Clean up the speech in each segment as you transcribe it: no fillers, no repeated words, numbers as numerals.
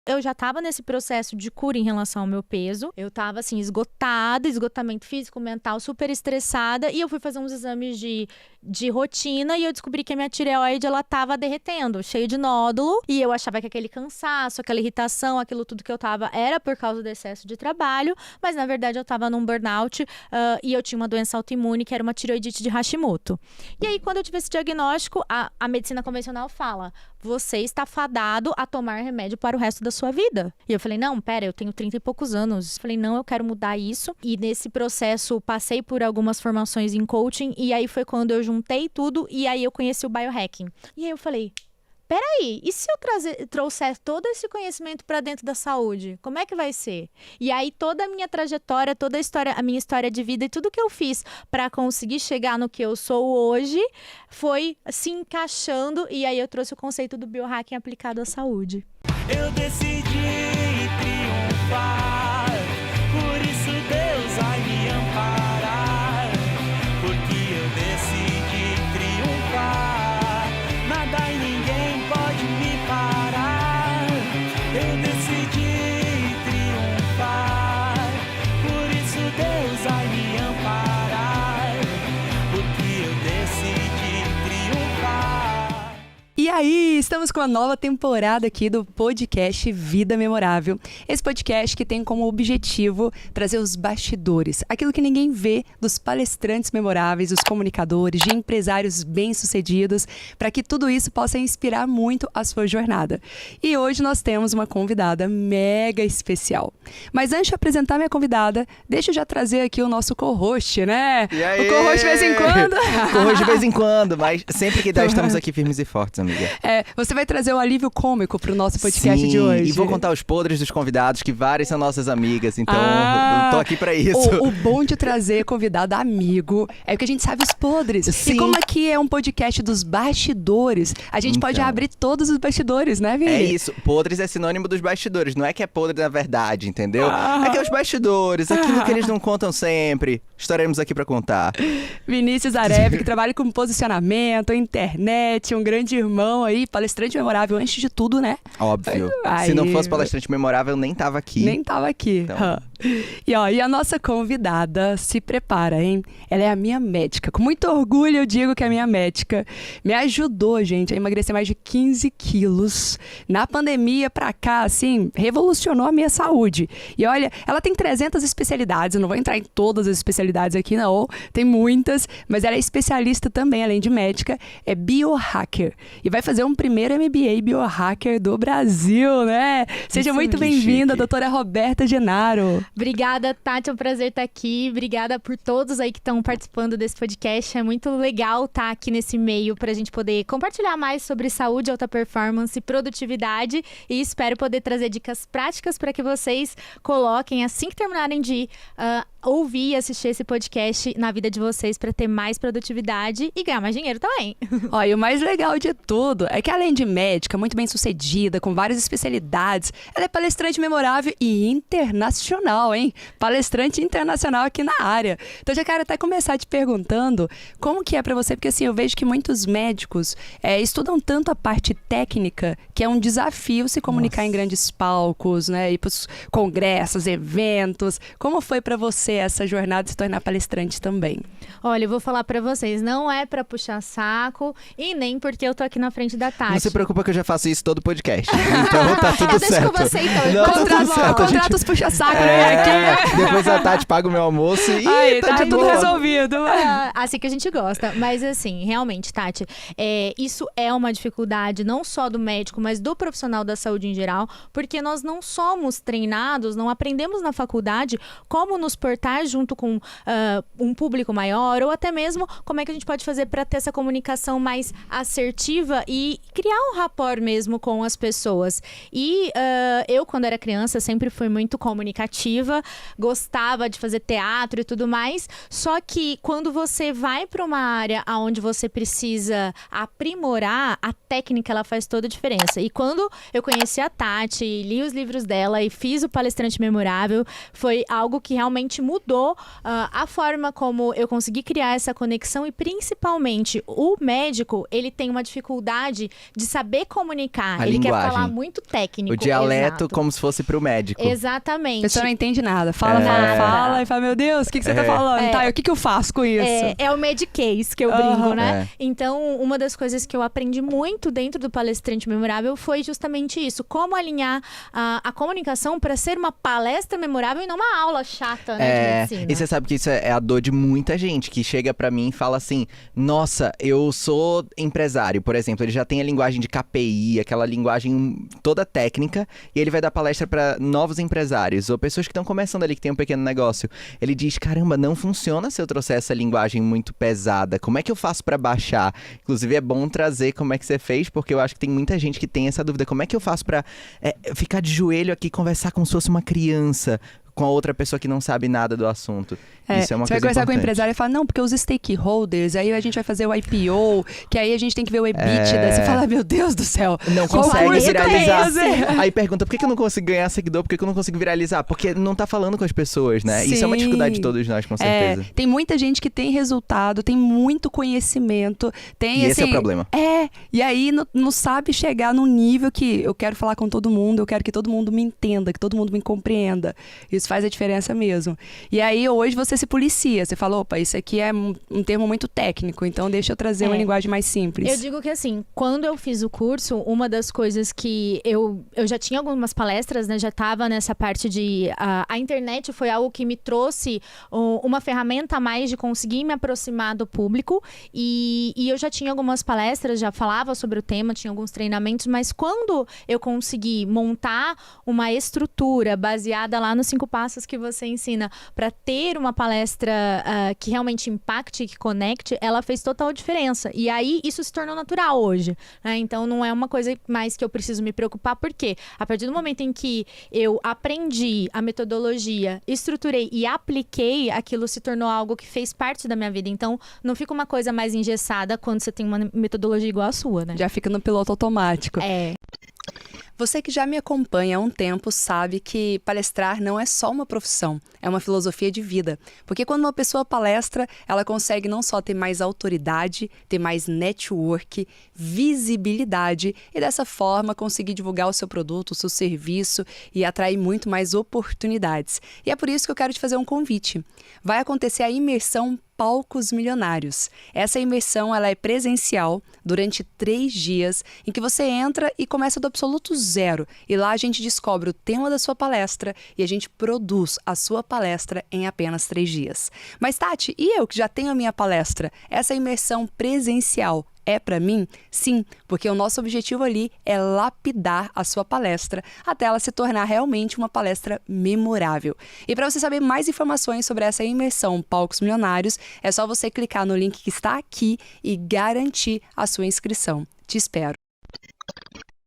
eu já tava nesse processo de cura em relação ao meu peso. Eu tava, assim, esgotada, esgotamento físico, mental, super estressada. E eu fui fazer uns exames de rotina e eu descobri que a minha tireoide, ela tava derretendo, cheia de nódulo. E eu achava que aquele cansaço, aquela irritação, aquilo tudo que eu tava era por causa do excesso de trabalho. Mas, na verdade, eu tava num burnout e eu tinha uma doença autoimune, que era uma tireoidite de Hashimoto. E aí, quando eu tive esse diagnóstico, a medicina convencional fala: você está fadado a tomar remédio para o resto da sua vida. E eu falei, não, pera, eu tenho 30 e poucos anos. Eu falei, não, eu quero mudar isso. E nesse processo, passei por algumas formações em coaching. E aí foi quando eu juntei tudo e aí eu conheci o biohacking. E aí eu falei, peraí, e se eu trouxer todo esse conhecimento para dentro da saúde? Como é que vai ser? E aí toda a minha trajetória, toda a minha história de vida e tudo que eu fiz para conseguir chegar no que eu sou hoje foi se encaixando. E aí eu trouxe o conceito do biohacking aplicado à saúde. Eu decidi triunfar, por isso Deus vai me amparar, porque eu decidi triunfar, nada e ninguém pode me parar. Eu decidi triunfar, por isso Deus vai me amparar, porque eu decidi triunfar. E aí, estamos com a nova temporada aqui do podcast Vida Memorável. Esse podcast que tem como objetivo trazer os bastidores, aquilo que ninguém vê dos palestrantes memoráveis, dos comunicadores, de empresários bem-sucedidos, para que tudo isso possa inspirar muito a sua jornada. E hoje nós temos uma convidada mega especial. Mas antes de apresentar minha convidada, deixa eu já trazer aqui o nosso co-host, né? E aí? O co-host de vez em quando. Co-host de vez em quando, mas sempre que dá estamos aqui firmes e fortes, amiga. Você vai trazer o alívio cômico pro nosso podcast de hoje. E vou contar os podres dos convidados, que várias são nossas amigas, então eu tô aqui pra isso. O bom de trazer convidado amigo é que a gente sabe os podres. Sim. E como aqui é um podcast dos bastidores, a gente pode abrir todos os bastidores, né, Vini? É isso, podres é sinônimo dos bastidores, não é que é podre na verdade, entendeu? É que é os bastidores, aquilo que eles não contam sempre, estaremos aqui pra contar. Vinícius Areve, que trabalha com posicionamento, internet, um grande irmão aí, palestrante memorável antes de tudo, né? Óbvio. Aí. Se não fosse palestrante memorável, eu nem tava aqui. Nem tava aqui. Então. E a nossa convidada se prepara, hein? Ela é a minha médica. Com muito orgulho eu digo que é a minha médica. Me ajudou, gente, a emagrecer mais de 15 quilos. Na pandemia pra cá, assim, revolucionou a minha saúde. E olha, ela tem 300 especialidades. Eu não vou entrar em todas as especialidades aqui, não. Tem muitas, mas ela é especialista também, além de médica. É biohacker. E vai fazer um primeiro MBA biohacker do Brasil, né? Seja muito bem-vinda, doutora Roberta Genaro. Obrigada, Tati, é um prazer estar aqui. Obrigada por todos aí que estão participando desse podcast. É muito legal estar aqui nesse meio para a gente poder compartilhar mais sobre saúde, alta performance, produtividade e espero poder trazer dicas práticas para que vocês coloquem assim que terminarem de ouvir e assistir esse podcast na vida de vocês para ter mais produtividade e ganhar mais dinheiro também. E o mais legal de tudo é que além de médica, muito bem sucedida, com várias especialidades, ela é palestrante memorável e internacional, hein? Palestrante internacional aqui na área. Então já quero até começar te perguntando como que é pra você, porque assim, eu vejo que muitos médicos estudam tanto a parte técnica, que é um desafio se comunicar em grandes palcos, né? Ir pros congressos, eventos. Como foi pra você essa jornada de se tornar palestrante também? Olha, eu vou falar pra vocês, não é pra puxar saco e nem porque eu tô aqui na frente da Tati. Não se preocupa que eu já faço isso todo podcast. Então tá tudo certo. Eu deixo com você então. Não, tá tudo certo. Contratos puxa-saco, né? Depois a Tati paga o meu almoço e aí, tá de tudo boa. resolvido. Assim que a gente gosta. Mas assim, realmente, Tati, isso é uma dificuldade não só do médico, mas do profissional da saúde em geral, porque nós não somos treinados, não aprendemos na faculdade como nos portar junto com um público maior, ou até mesmo como é que a gente pode fazer para ter essa comunicação mais assertiva e criar um rapport mesmo com as pessoas. E eu, quando era criança, sempre fui muito comunicativa, gostava de fazer teatro e tudo mais, só que quando você vai para uma área onde você precisa aprimorar, a técnica ela faz toda a diferença. E quando eu conheci a Tati, li os livros dela e fiz o Palestrante Memorável, foi algo que realmente mudou a forma como eu consegui criar essa conexão e principalmente o médico, ele tem uma dificuldade de saber comunicar. A Ele quer linguagem. falar muito técnico. O dialeto exato. como se fosse pro médico. A Exatamente. pessoa não entende nada. Fala, fala e fala, meu Deus, o que você tá falando? Tá, e o que eu faço com isso? É o Medicase que eu brinco, né? É. Então, uma das coisas que eu aprendi muito dentro do Palestrante Memorável foi justamente isso. Como alinhar a comunicação para ser uma palestra memorável e não uma aula chata, né, de medicina. E você sabe que isso é a dor de muita gente que chega pra mim e fala assim: nossa, eu sou empresário, por exemplo, ele já tem a linguagem de KPI, aquela linguagem toda técnica, e ele vai dar palestra pra novos empresários ou pessoas que estão começando ali, que tem um pequeno negócio. Ele diz: caramba, não funciona se eu trouxer essa linguagem muito pesada, como é que eu faço pra baixar? Inclusive é bom trazer como é que você fez, porque eu acho que tem muita gente que tem essa dúvida: como é que eu faço pra ficar de joelho aqui e conversar como se fosse uma criança com a outra pessoa que não sabe nada do assunto? Isso é uma você vai coisa conversar com o importante. empresário e falar, não, porque os stakeholders, aí a gente vai fazer o IPO, que aí a gente tem que ver o EBITDA. Você fala, meu Deus do céu. Não qual consegue curso que eu tenho que viralizar. fazer? Aí pergunta, por que eu não consigo ganhar seguidor? Por que eu não consigo viralizar? Porque não tá falando com as pessoas, né? Isso é uma Sim. dificuldade de todos nós, com certeza. Tem muita gente que tem resultado, tem muito conhecimento, tem E assim, esse é o problema. E aí não sabe chegar num nível que eu quero falar com todo mundo, eu quero que todo mundo me entenda, que todo mundo me compreenda. Isso faz a diferença mesmo. E aí hoje você se policia, você fala, opa, isso aqui é um termo muito técnico, então deixa eu trazer uma linguagem mais simples. Eu digo que assim, quando eu fiz o curso, uma das coisas que eu já tinha algumas palestras, né, já estava nessa parte de... a internet foi algo que me trouxe uma ferramenta a mais de conseguir me aproximar do público e eu já tinha algumas palestras, já falava sobre o tema, tinha alguns treinamentos, mas quando eu consegui montar uma estrutura baseada lá nos 5 passos que você ensina para ter uma palestra que realmente impacte, que conecte, ela fez total diferença. E aí, isso se tornou natural hoje, né? Então, não é uma coisa mais que eu preciso me preocupar, porque a partir do momento em que eu aprendi a metodologia, estruturei e apliquei, aquilo se tornou algo que fez parte da minha vida. Então, não fica uma coisa mais engessada quando você tem uma metodologia igual a sua, né? Já fica no piloto automático. Você que já me acompanha há um tempo sabe que palestrar não é só uma profissão, é uma filosofia de vida. Porque quando uma pessoa palestra, ela consegue não só ter mais autoridade, ter mais network, visibilidade e dessa forma conseguir divulgar o seu produto, o seu serviço e atrair muito mais oportunidades. E é por isso que eu quero te fazer um convite. Vai acontecer a imersão Palcos Milionários. Essa imersão ela é presencial durante 3 dias, em que você entra e começa do absoluto zero. E lá a gente descobre o tema da sua palestra e a gente produz a sua palestra em apenas 3 dias. Mas Tati, e eu que já tenho a minha palestra? Essa imersão presencial é para mim? Sim, porque o nosso objetivo ali é lapidar a sua palestra até ela se tornar realmente uma palestra memorável. E para você saber mais informações sobre essa imersão Palcos Milionários, é só você clicar no link que está aqui e garantir a sua inscrição. Te espero.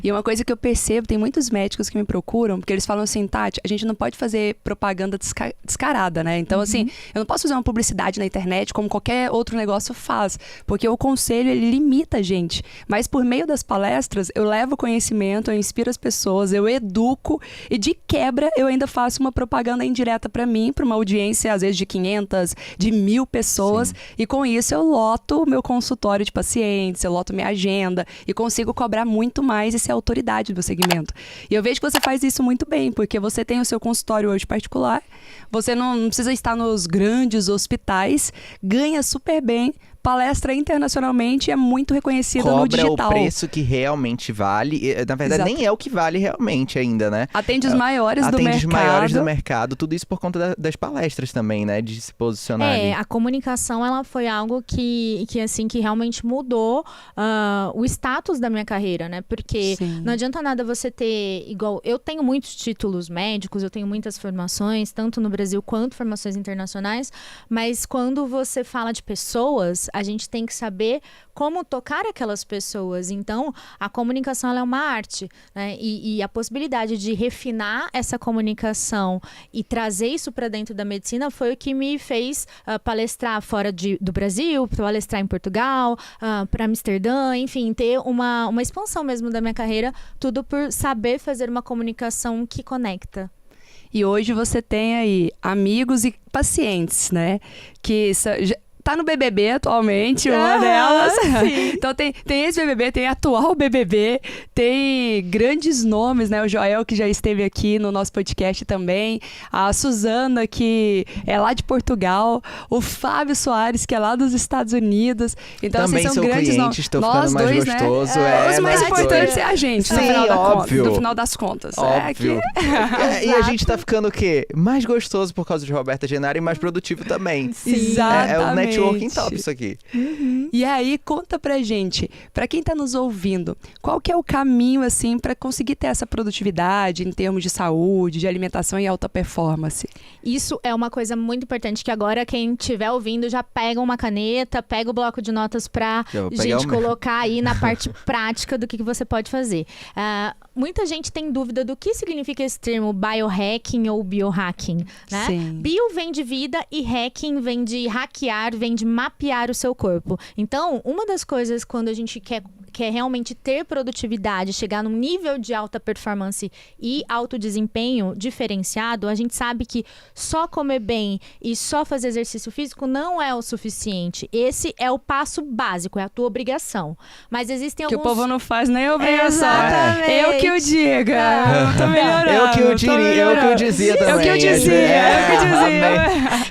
E uma coisa que eu percebo, tem muitos médicos que me procuram, porque eles falam assim, Tati, a gente não pode fazer propaganda descarada, né? Então, assim, eu não posso fazer uma publicidade na internet como qualquer outro negócio faz, porque o conselho, ele limita a gente. Mas por meio das palestras, eu levo conhecimento, eu inspiro as pessoas, eu educo e de quebra eu ainda faço uma propaganda indireta para mim, para uma audiência, às vezes, de 500, de 1.000 pessoas. Sim. E com isso eu loto o meu consultório de pacientes, eu loto minha agenda e consigo cobrar muito mais esse autoridade do segmento. E eu vejo que você faz isso muito bem, porque você tem o seu consultório hoje particular, você não precisa estar nos grandes hospitais, ganha super bem, palestra internacionalmente, é muito reconhecida no digital. Cobra o preço que realmente vale. Na verdade, nem é o que vale realmente ainda, né? Atende os maiores do mercado. Atende os maiores do mercado. Tudo isso por conta das palestras também, né? De se posicionar ali. A comunicação, ela foi algo que realmente mudou o status da minha carreira, né? Porque não adianta nada você ter igual... Eu tenho muitos títulos médicos, eu tenho muitas formações, tanto no Brasil quanto formações internacionais, mas quando você fala de pessoas, a gente tem que saber como tocar aquelas pessoas. Então, a comunicação ela é uma arte, né? E a possibilidade de refinar essa comunicação e trazer isso para dentro da medicina foi o que me fez palestrar fora do Brasil, palestrar em Portugal, para Amsterdã, enfim, ter uma expansão mesmo da minha carreira, tudo por saber fazer uma comunicação que conecta. E hoje você tem aí amigos e pacientes, né? Que tá no BBB atualmente, uma delas. Então tem ex-BBB, tem atual BBB, tem grandes nomes, né? O Joel, que já esteve aqui no nosso podcast também, a Suzana, que é lá de Portugal, o Fábio Soares, que é lá dos Estados Unidos. Então, também assim, são sou grandes cliente, nomes. estou Nós ficando mais dois, gostoso. né? Os mais nós importantes dois. é a gente, Sim, óbvio. no final das contas. Óbvio. É E a gente tá ficando o quê? Mais gostoso por causa de Roberta Genaro e mais produtivo também. Exatamente. É o networking top isso aqui. E aí, conta pra gente, pra quem tá nos ouvindo, qual que é o caminho, assim, pra conseguir ter essa produtividade em termos de saúde, de alimentação e alta performance? Isso é uma coisa muito importante que agora quem estiver ouvindo já pega uma caneta, pega o bloco de notas pra Já vou pegar gente o meu. colocar aí na parte prática do que você pode fazer. Muita gente tem dúvida do que significa esse termo biohacking ou biohacking, né? Sim. Bio vem de vida e hacking vem de hackear, vem de mapear o seu corpo. Então, uma das coisas quando a gente quer realmente ter produtividade, chegar num nível de alta performance e alto desempenho diferenciado, a gente sabe que só comer bem e só fazer exercício físico não é o suficiente. Esse é o passo básico, é a tua obrigação. Mas existem Que alguns... o povo não faz nem obrigação. Exatamente. Eu que o diga. Eu tô melhorando. Eu que eu diria, eu que eu dizia também. Eu que eu dizia.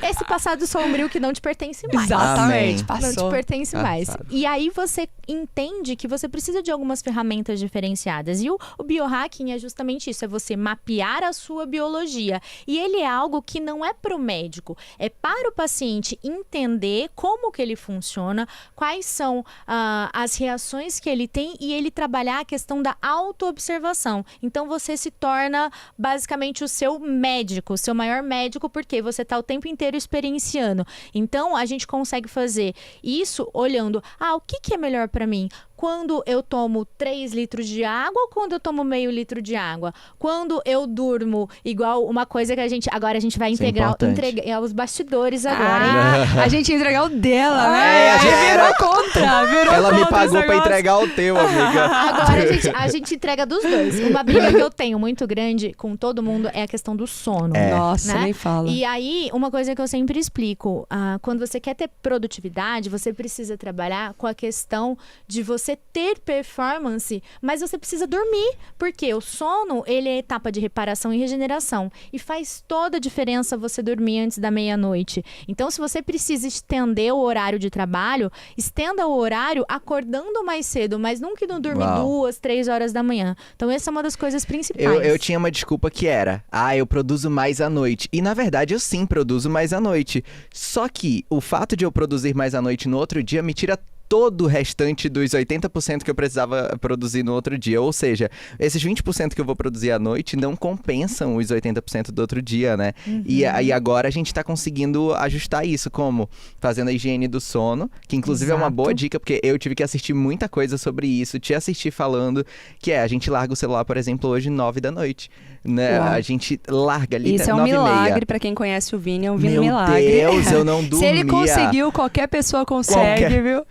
Esse passado sombrio que não te pertence mais. Exatamente, Amém. passou. Não te pertence mais. Passado. E aí você entende que você precisa de algumas ferramentas diferenciadas. E o biohacking é justamente isso, é você mapear a sua biologia. E ele é algo que não é para o médico, é para o paciente entender como que ele funciona, quais são as reações que ele tem e ele trabalhar a questão da autoobservação. Então você se torna basicamente o seu médico, o seu maior médico, porque você está o tempo inteiro experienciando. Então a gente consegue fazer isso olhando, o que é melhor para mim? Quando eu tomo 3 litros de água ou quando eu tomo meio litro de água? Quando eu durmo, igual uma coisa que agora a gente vai Isso é entregar importante. os bastidores agora, hein? A gente ia entregar o dela, né? já Aí era. virou contra, virou Ela me contra pagou esse pra negócio. entregar o teu, amiga. Agora a gente entrega dos dois. Uma briga que eu tenho muito grande com todo mundo é a questão do sono. Nossa, né? nem fala. E aí, uma coisa que eu sempre explico, quando você quer ter produtividade, você precisa trabalhar com a questão de você ter performance, mas você precisa dormir, porque o sono, ele é etapa de reparação e regeneração, e faz toda a diferença você dormir antes da meia-noite. Então, se você precisa estender o horário de trabalho, estenda o horário acordando mais cedo, mas nunca não dormir 2, 3 horas da manhã. Então, essa é uma das coisas principais. Eu tinha uma desculpa que era, eu produzo mais à noite. E na verdade eu sim produzo mais à noite. Só que o fato de eu produzir mais à noite no outro dia me tira todo o restante dos 80% que eu precisava produzir no outro dia. Ou seja, esses 20% que eu vou produzir à noite não compensam os 80% do outro dia, né? E agora a gente tá conseguindo ajustar isso, como? Fazendo a higiene do sono, que inclusive é uma boa dica, porque eu tive que assistir muita coisa sobre isso, te assistir falando, que a gente larga o celular, por exemplo, hoje 9 da noite. Né? A gente larga ali Isso é um 9h30. milagre pra quem conhece o Vini, é um Meu milagre. Deus, eu não dormia. Se ele conseguiu, qualquer pessoa consegue, viu?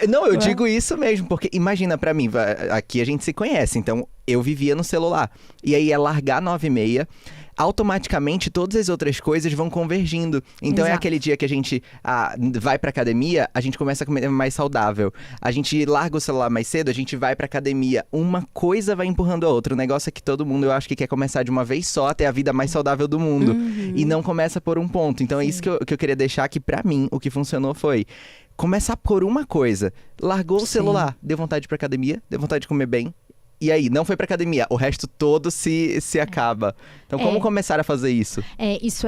Não, eu digo isso mesmo, porque imagina pra mim, aqui a gente se conhece, então eu vivia no celular. E aí é largar 9h30, automaticamente todas as outras coisas vão convergindo. Então é aquele dia que a gente vai pra academia, a gente começa a comer mais saudável. A gente larga o celular mais cedo, a gente vai pra academia. Uma coisa vai empurrando a outra. O negócio é que todo mundo, eu acho que quer começar de uma vez só a ter a vida mais saudável do mundo. E não começa por um ponto. Então é isso que eu queria deixar aqui pra mim. O que funcionou foi começar por uma coisa. Largou o celular, deu vontade de ir pra academia, deu vontade de comer bem. E aí, não foi pra academia, o resto todo se acaba. Então, como começar a fazer isso?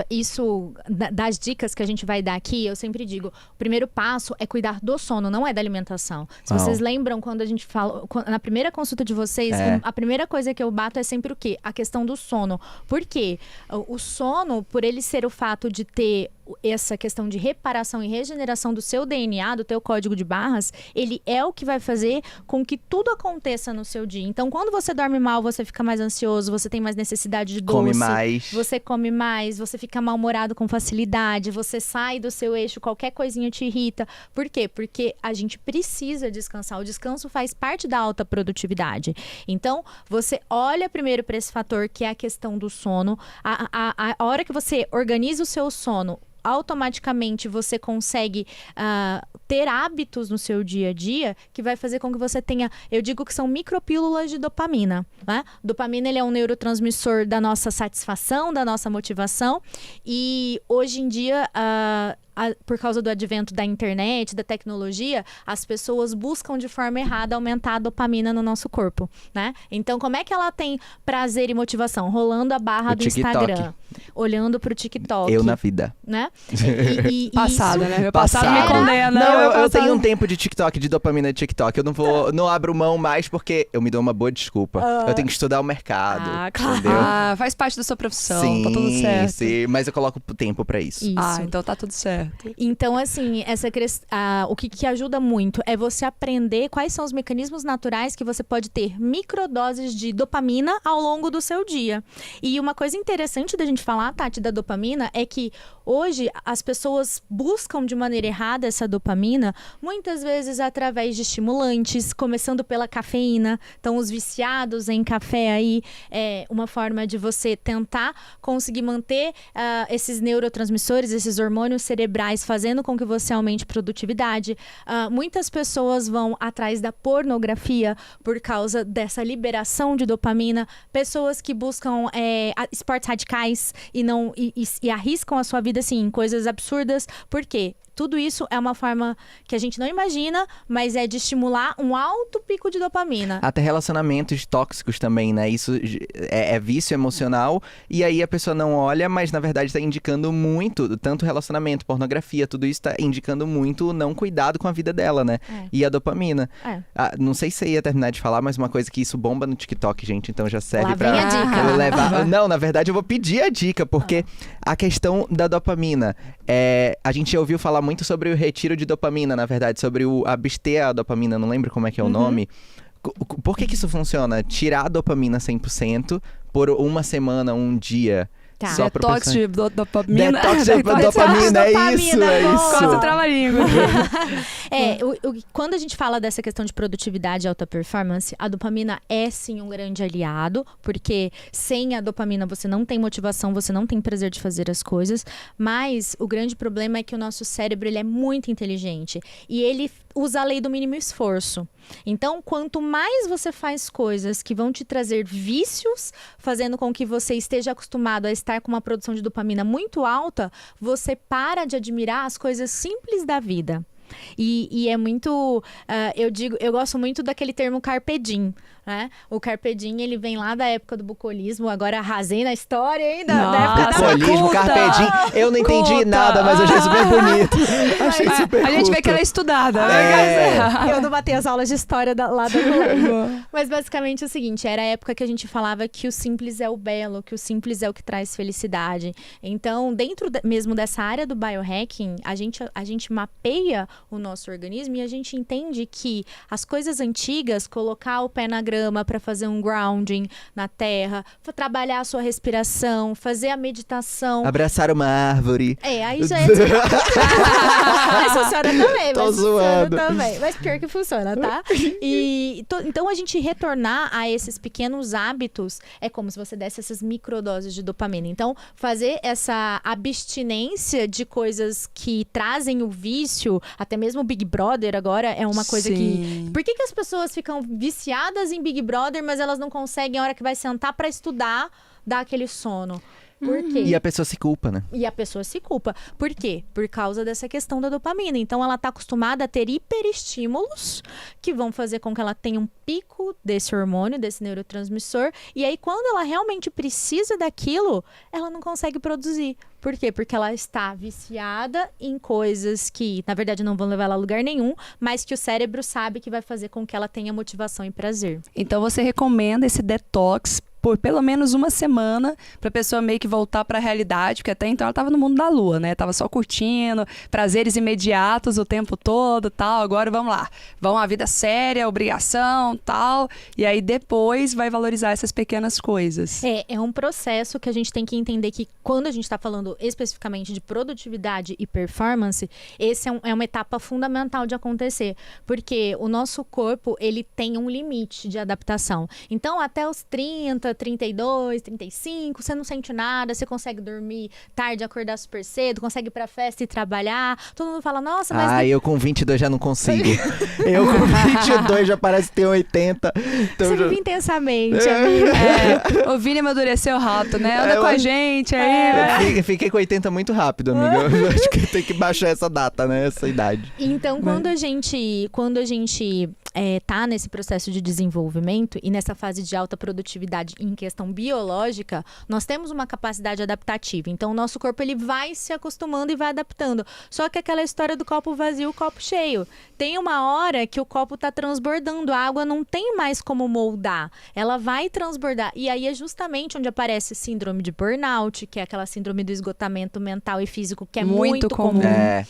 Isso das dicas que a gente vai dar aqui, eu sempre digo, o primeiro passo é cuidar do sono, não é da alimentação. Se vocês lembram, quando a gente fala, na primeira consulta de vocês, a primeira coisa que eu bato é sempre o quê? A questão do sono. Por quê? O sono, por ele ser o fato de ter essa questão de reparação e regeneração do seu DNA, do teu código de barras, ele é o que vai fazer com que tudo aconteça no seu dia. Então, quando você dorme mal, você fica mais ansioso, você tem mais necessidade de doce. Come mais. Você come mais, você fica mal-humorado com facilidade, você sai do seu eixo, qualquer coisinha te irrita. Por quê? Porque a gente precisa descansar. O descanso faz parte da alta produtividade. Então, você olha primeiro para esse fator, que é a questão do sono. A hora que você organiza o seu sono, automaticamente você consegue ter hábitos no seu dia a dia que vai fazer com que você tenha, eu digo que são micropílulas de dopamina, né? Dopamina, ele é um neurotransmissor da nossa satisfação, da nossa motivação, e hoje em dia por causa do advento da internet, da tecnologia, as pessoas buscam de forma errada aumentar a dopamina no nosso corpo, né? Então, como é que ela tem prazer e motivação? Rolando a barra do TikTok. Instagram, olhando pro TikTok. Eu na vida. Né? Passado, né? Meu passado me Passado. condena. Não, meu eu passado- tenho um tempo de TikTok, de dopamina de TikTok. Eu não abro mão mais porque eu me dou uma boa desculpa. Eu tenho que estudar o mercado. Ah, claro. Entendeu? Ah, faz parte da sua profissão, sim, tá tudo certo. sim, mas eu coloco tempo pra isso. Isso. Ah, então tá tudo certo. Então, assim, o que ajuda muito é você aprender quais são os mecanismos naturais que você pode ter microdoses de dopamina ao longo do seu dia. E uma coisa interessante da gente falar, Tati, da dopamina, é que hoje as pessoas buscam de maneira errada essa dopamina, muitas vezes através de estimulantes, começando pela cafeína. Então, os viciados em café aí é uma forma de você tentar conseguir manter esses neurotransmissores, esses hormônios cerebrais, fazendo com que você aumente produtividade. Muitas pessoas vão atrás da pornografia por causa dessa liberação de dopamina. Pessoas que buscam esportes radicais e arriscam a sua vida assim, em coisas absurdas. Por quê? Tudo isso é uma forma que a gente não imagina, mas é de estimular um alto pico de dopamina. Até relacionamentos tóxicos também, né? Isso é vício emocional e aí a pessoa não olha, mas na verdade tá indicando muito, tanto relacionamento, pornografia, tudo isso tá indicando muito não cuidado com a vida dela, né? E a dopamina. Não sei se você ia terminar de falar, mas uma coisa que isso bomba no TikTok, gente, então já serve Lá pra vem a dica. eu levar... Não, na verdade eu vou pedir a dica, porque a questão da dopamina, a gente já ouviu falar muito sobre o retiro de dopamina, na verdade, sobre o abster a dopamina, não lembro como é que é o nome. Por que isso funciona? Tirar a dopamina 100% por uma semana, um dia. Tá. Só pra Detox pessoa- de dopamina. Detox de dopamina, é dopamina, isso, boa. Quase trava-língua. Quando a gente fala dessa questão de produtividade e alta performance, a dopamina é sim um grande aliado, porque sem a dopamina você não tem motivação, você não tem prazer de fazer as coisas, mas o grande problema é que o nosso cérebro ele é muito inteligente e ele usa a lei do mínimo esforço. Então, quanto mais você faz coisas que vão te trazer vícios, fazendo com que você esteja acostumado a estar com uma produção de dopamina muito alta, você para de admirar as coisas simples da vida. E é muito, eu gosto muito daquele termo carpe diem, né? O carpe diem, ele vem lá da época do bucolismo, agora arrasei na história, hein? Da época da Bucolismo, Culta. carpe diem. Eu não entendi Culta. nada, mas eu achei super bonito. Achei super A gente vê culto. que ela é estudada. Eu não batei as aulas de história lá do colégio. Mas basicamente é o seguinte, era a época que a gente falava que o simples é o belo, que o simples é o que traz felicidade. Então, dentro mesmo dessa área do biohacking, a gente mapeia o nosso organismo e a gente entende que as coisas antigas, colocar o pé na grama para fazer um grounding na terra, trabalhar a sua respiração, fazer a meditação. Abraçar uma árvore. Aí já é mas funciona também. Tô mas zoando. Funciona também. Mas pior que funciona, tá? Então a gente retornar a esses pequenos hábitos é como se você desse essas microdoses de dopamina. Então, fazer essa abstinência de coisas que trazem o vício, até mesmo o Big Brother agora é uma coisa que... Sim. Por que as pessoas ficam viciadas em Big Brother, mas elas não conseguem, a hora que vai sentar pra estudar, dar aquele sono? Por quê? E a pessoa se culpa, né? E a pessoa se culpa. Por quê? Por causa dessa questão da dopamina. Então, ela está acostumada a ter hiperestímulos que vão fazer com que ela tenha um pico desse hormônio, desse neurotransmissor. E aí, quando ela realmente precisa daquilo, ela não consegue produzir. Por quê? Porque ela está viciada em coisas que, na verdade, não vão levar ela a lugar nenhum, mas que o cérebro sabe que vai fazer com que ela tenha motivação e prazer. Então você recomenda esse detox por pelo menos uma semana pra pessoa meio que voltar pra realidade, porque até então ela tava no mundo da lua, né? Tava só curtindo, prazeres imediatos o tempo todo, tal. Agora vamos lá. Vamos à vida séria, obrigação, tal. E aí depois vai valorizar essas pequenas coisas. É um processo que a gente tem que entender que quando a gente está falando especificamente de produtividade e performance, esse é uma etapa fundamental de acontecer, porque o nosso corpo, ele tem um limite de adaptação. Então, até os 30, 32, 35, você não sente nada, você consegue dormir tarde, acordar super cedo, consegue ir pra festa e trabalhar. Todo mundo fala, nossa, mas... eu com 22 já não consigo. Eu com 22 já parece ter 80. Então você já... vive intensamente, amigo. O Vini amadureceu rato, né? Anda com a gente aí. Eu fiquei com 80 muito rápido, amigo. Eu acho que tem que baixar essa data, né? Essa idade. Então, quando a gente tá nesse processo de desenvolvimento e nessa fase de alta produtividade em questão biológica, nós temos uma capacidade adaptativa. Então, o nosso corpo ele vai se acostumando e vai adaptando. Só que aquela história do copo vazio, copo cheio. Tem uma hora que o copo tá transbordando, a água não tem mais como moldar. Ela vai transbordar. E aí é justamente onde aparece síndrome de burnout, que é aquela síndrome do esgotamento mental e físico, que é muito comum. É.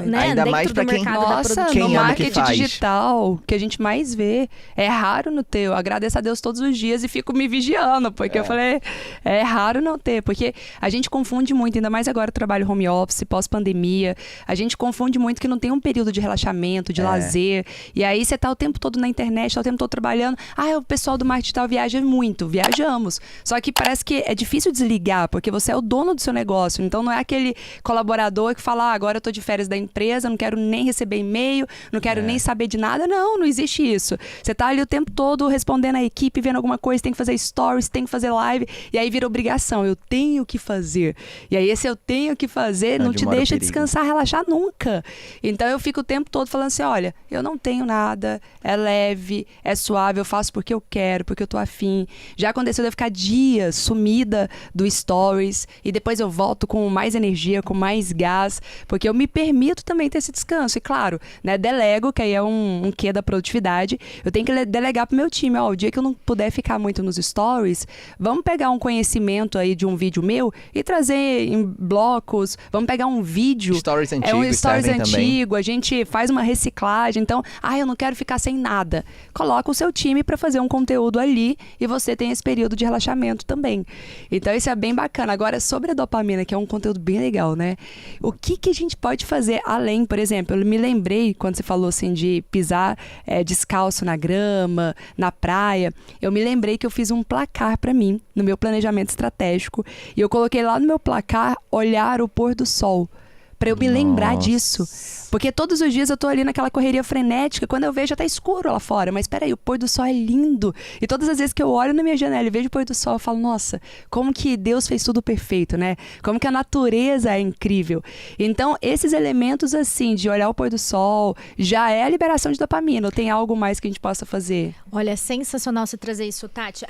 Né? Ainda Dentro mais pra do quem- mercado da Nossa, produtividade. Quem no ama o que marketing faz. digital, que a gente mais vê, é raro não ter. Eu agradeço a Deus todos os dias e fico me vigiando, porque eu falei, é raro não ter, porque a gente confunde muito, ainda mais agora eu trabalho home office, pós-pandemia, a gente confunde muito que não tem um período de relaxamento, de lazer, e aí você tá o tempo todo na internet, tá o tempo todo trabalhando, o pessoal do marketing digital viaja muito, viajamos, só que parece que é difícil desligar, porque você é o dono do seu negócio, então não é aquele colaborador que fala, agora eu tô de férias da empresa, não quero nem receber e-mail, não quero nem saber de nada, não existe isso. Você tá ali o tempo todo respondendo a equipe, vendo alguma coisa, tem que fazer stories, tem que fazer live, e aí vira obrigação, eu tenho que fazer. E aí esse eu tenho que fazer não Onde te mora o deixa perigo. descansar, relaxar nunca. Então eu fico o tempo todo falando assim, olha, eu não tenho nada, é leve, é suave, eu faço porque eu quero, porque eu tô afim. Já aconteceu de eu ficar dias sumida do stories, e depois eu volto com mais energia, com mais gás, porque eu me permito também ter esse descanso. E claro, né, delego, que aí é um quê da produtividade, eu tenho que delegar pro meu time, o dia que eu não puder ficar muito nos stories, vamos pegar um conhecimento aí de um vídeo meu e trazer em blocos, vamos pegar um vídeo, Stories um antigos stories servem também. antigo, a gente faz uma reciclagem, então, eu não quero ficar sem nada. Coloca o seu time para fazer um conteúdo ali e você tem esse período de relaxamento também. Então isso é bem bacana. Agora, sobre a dopamina, que é um conteúdo bem legal, né? O que a gente pode fazer além, por exemplo, eu me lembrei quando você falou assim de pisar descalço na grama, na praia, eu me lembrei que eu fiz um placar para mim, no meu planejamento estratégico, e eu coloquei lá no meu placar olhar o pôr do sol, para eu me lembrar disso. Porque todos os dias eu tô ali naquela correria frenética, quando eu vejo já tá escuro lá fora, mas peraí, o pôr do sol é lindo. E todas as vezes que eu olho na minha janela e vejo o pôr do sol, eu falo, nossa, como que Deus fez tudo perfeito, né? Como que a natureza é incrível. Então, esses elementos assim, de olhar o pôr do sol, já é a liberação de dopamina. Ou tem algo mais que a gente possa fazer? Olha, é sensacional você trazer isso, Tati.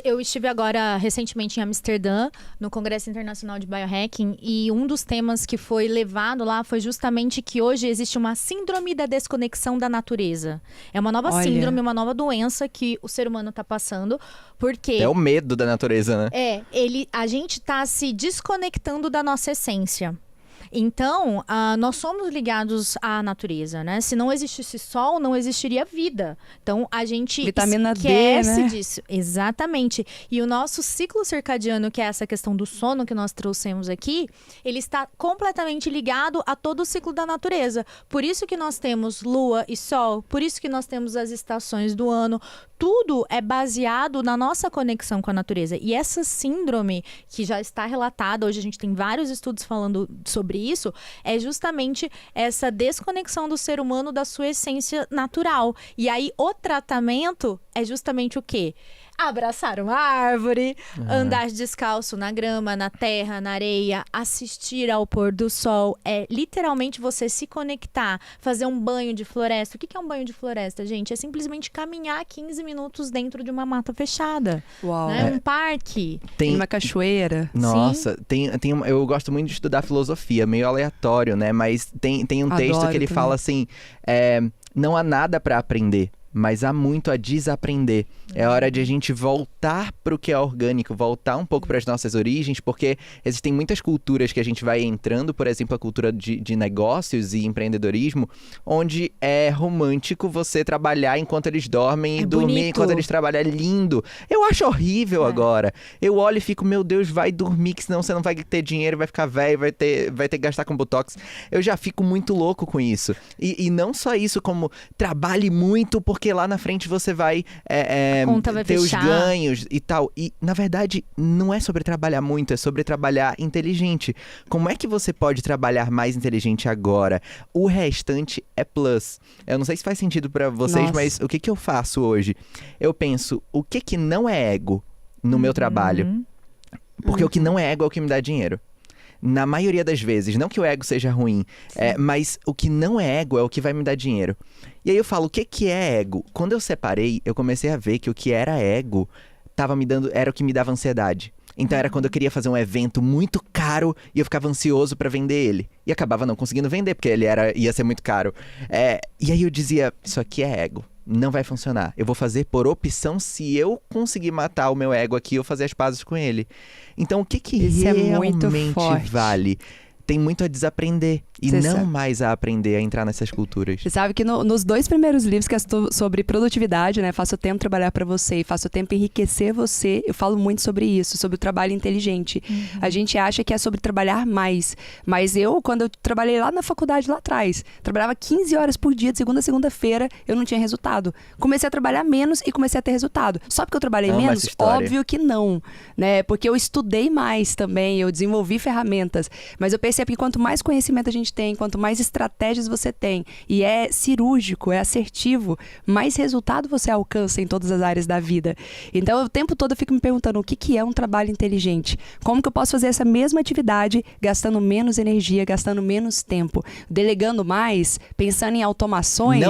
Eu estive agora recentemente em Amsterdã, no Congresso Internacional de Biohacking, e um dos temas que foi levado lá foi justamente que hoje existe uma síndrome da desconexão da natureza. É uma nova síndrome, uma nova doença que o ser humano está passando, porque... É o medo da natureza, né? A gente está se desconectando da nossa essência. Então, nós somos ligados à natureza, né? Se não existisse sol, não existiria vida. Então, a gente Vitamina esquece D, né? disso. Exatamente. E o nosso ciclo circadiano, que é essa questão do sono que nós trouxemos aqui, ele está completamente ligado a todo o ciclo da natureza. Por isso que nós temos lua e sol, por isso que nós temos as estações do ano. Tudo é baseado na nossa conexão com a natureza. E essa síndrome, que já está relatada, hoje a gente tem vários estudos falando sobre isso, é justamente essa desconexão do ser humano da sua essência natural. E aí, o tratamento é justamente o quê? Abraçar uma árvore, andar descalço na grama, na terra, na areia, assistir ao pôr do sol. É literalmente você se conectar, fazer um banho de floresta. O que é um banho de floresta, gente? É simplesmente caminhar 15 minutos dentro de uma mata fechada. Uau. Né? Um parque. Tem uma cachoeira. Nossa, eu gosto muito de estudar filosofia, meio aleatório, né? Mas tem um texto Adoro que ele também. fala assim, não há nada pra aprender. mas há muito a desaprender. É hora de a gente voltar para o que é orgânico, voltar um pouco para as nossas origens, porque existem muitas culturas que a gente vai entrando, por exemplo, a cultura de negócios e empreendedorismo, onde é romântico você trabalhar enquanto eles dormem e dormir bonito. enquanto eles trabalham. É lindo. Eu acho horrível agora. Eu olho e fico, meu Deus, vai dormir, que senão você não vai ter dinheiro, vai ficar velho, vai ter que gastar com botox. Eu já fico muito louco com isso. E não só isso, como trabalhe muito, porque lá na frente você vai, A conta vai ter fechar. os ganhos e tal. E, na verdade, não é sobre trabalhar muito, é sobre trabalhar inteligente. Como é que você pode trabalhar mais inteligente agora? O restante é plus. Eu não sei se faz sentido pra vocês, Nossa. mas o que eu faço hoje? Eu penso, o que não é ego no meu trabalho? Porque o que não é ego é o que me dá dinheiro. Na maioria das vezes, não que o ego seja ruim, mas o que não é ego é o que vai me dar dinheiro. E aí eu falo, o que é ego? Quando eu separei, eu comecei a ver que o que era ego era o que me dava ansiedade. Então era quando eu queria fazer um evento muito caro e eu ficava ansioso pra vender ele. E acabava não conseguindo vender, porque ele ia ser muito caro. E aí eu dizia, isso aqui é ego. Não vai funcionar. Eu vou fazer por opção. Se eu conseguir matar o meu ego aqui, eu fazer as pazes com ele. Então, o que Isso é muito realmente forte. vale? Tem muito a desaprender. E Você não sabe. mais a aprender a entrar nessas culturas. Você sabe que nos 2 primeiros livros, que é sobre produtividade, né? Faça o tempo trabalhar para você e faça o tempo enriquecer você. Eu falo muito sobre isso, sobre o trabalho inteligente. A gente acha que é sobre trabalhar mais. Mas quando eu trabalhei lá na faculdade, lá atrás, trabalhava 15 horas por dia, de segunda a segunda-feira, eu não tinha resultado. Comecei a trabalhar menos e comecei a ter resultado. Só porque eu trabalhei Amo menos? essa história. Óbvio que não, né? Porque eu estudei mais também, eu desenvolvi ferramentas. Mas eu percebi que quanto mais conhecimento a gente tem, quanto mais estratégias você tem, e é cirúrgico, é assertivo, mais resultado você alcança em todas as áreas da vida. Então, o tempo todo eu fico me perguntando o que é um trabalho inteligente? Como que eu posso fazer essa mesma atividade gastando menos energia, gastando menos tempo, delegando mais, pensando em automações?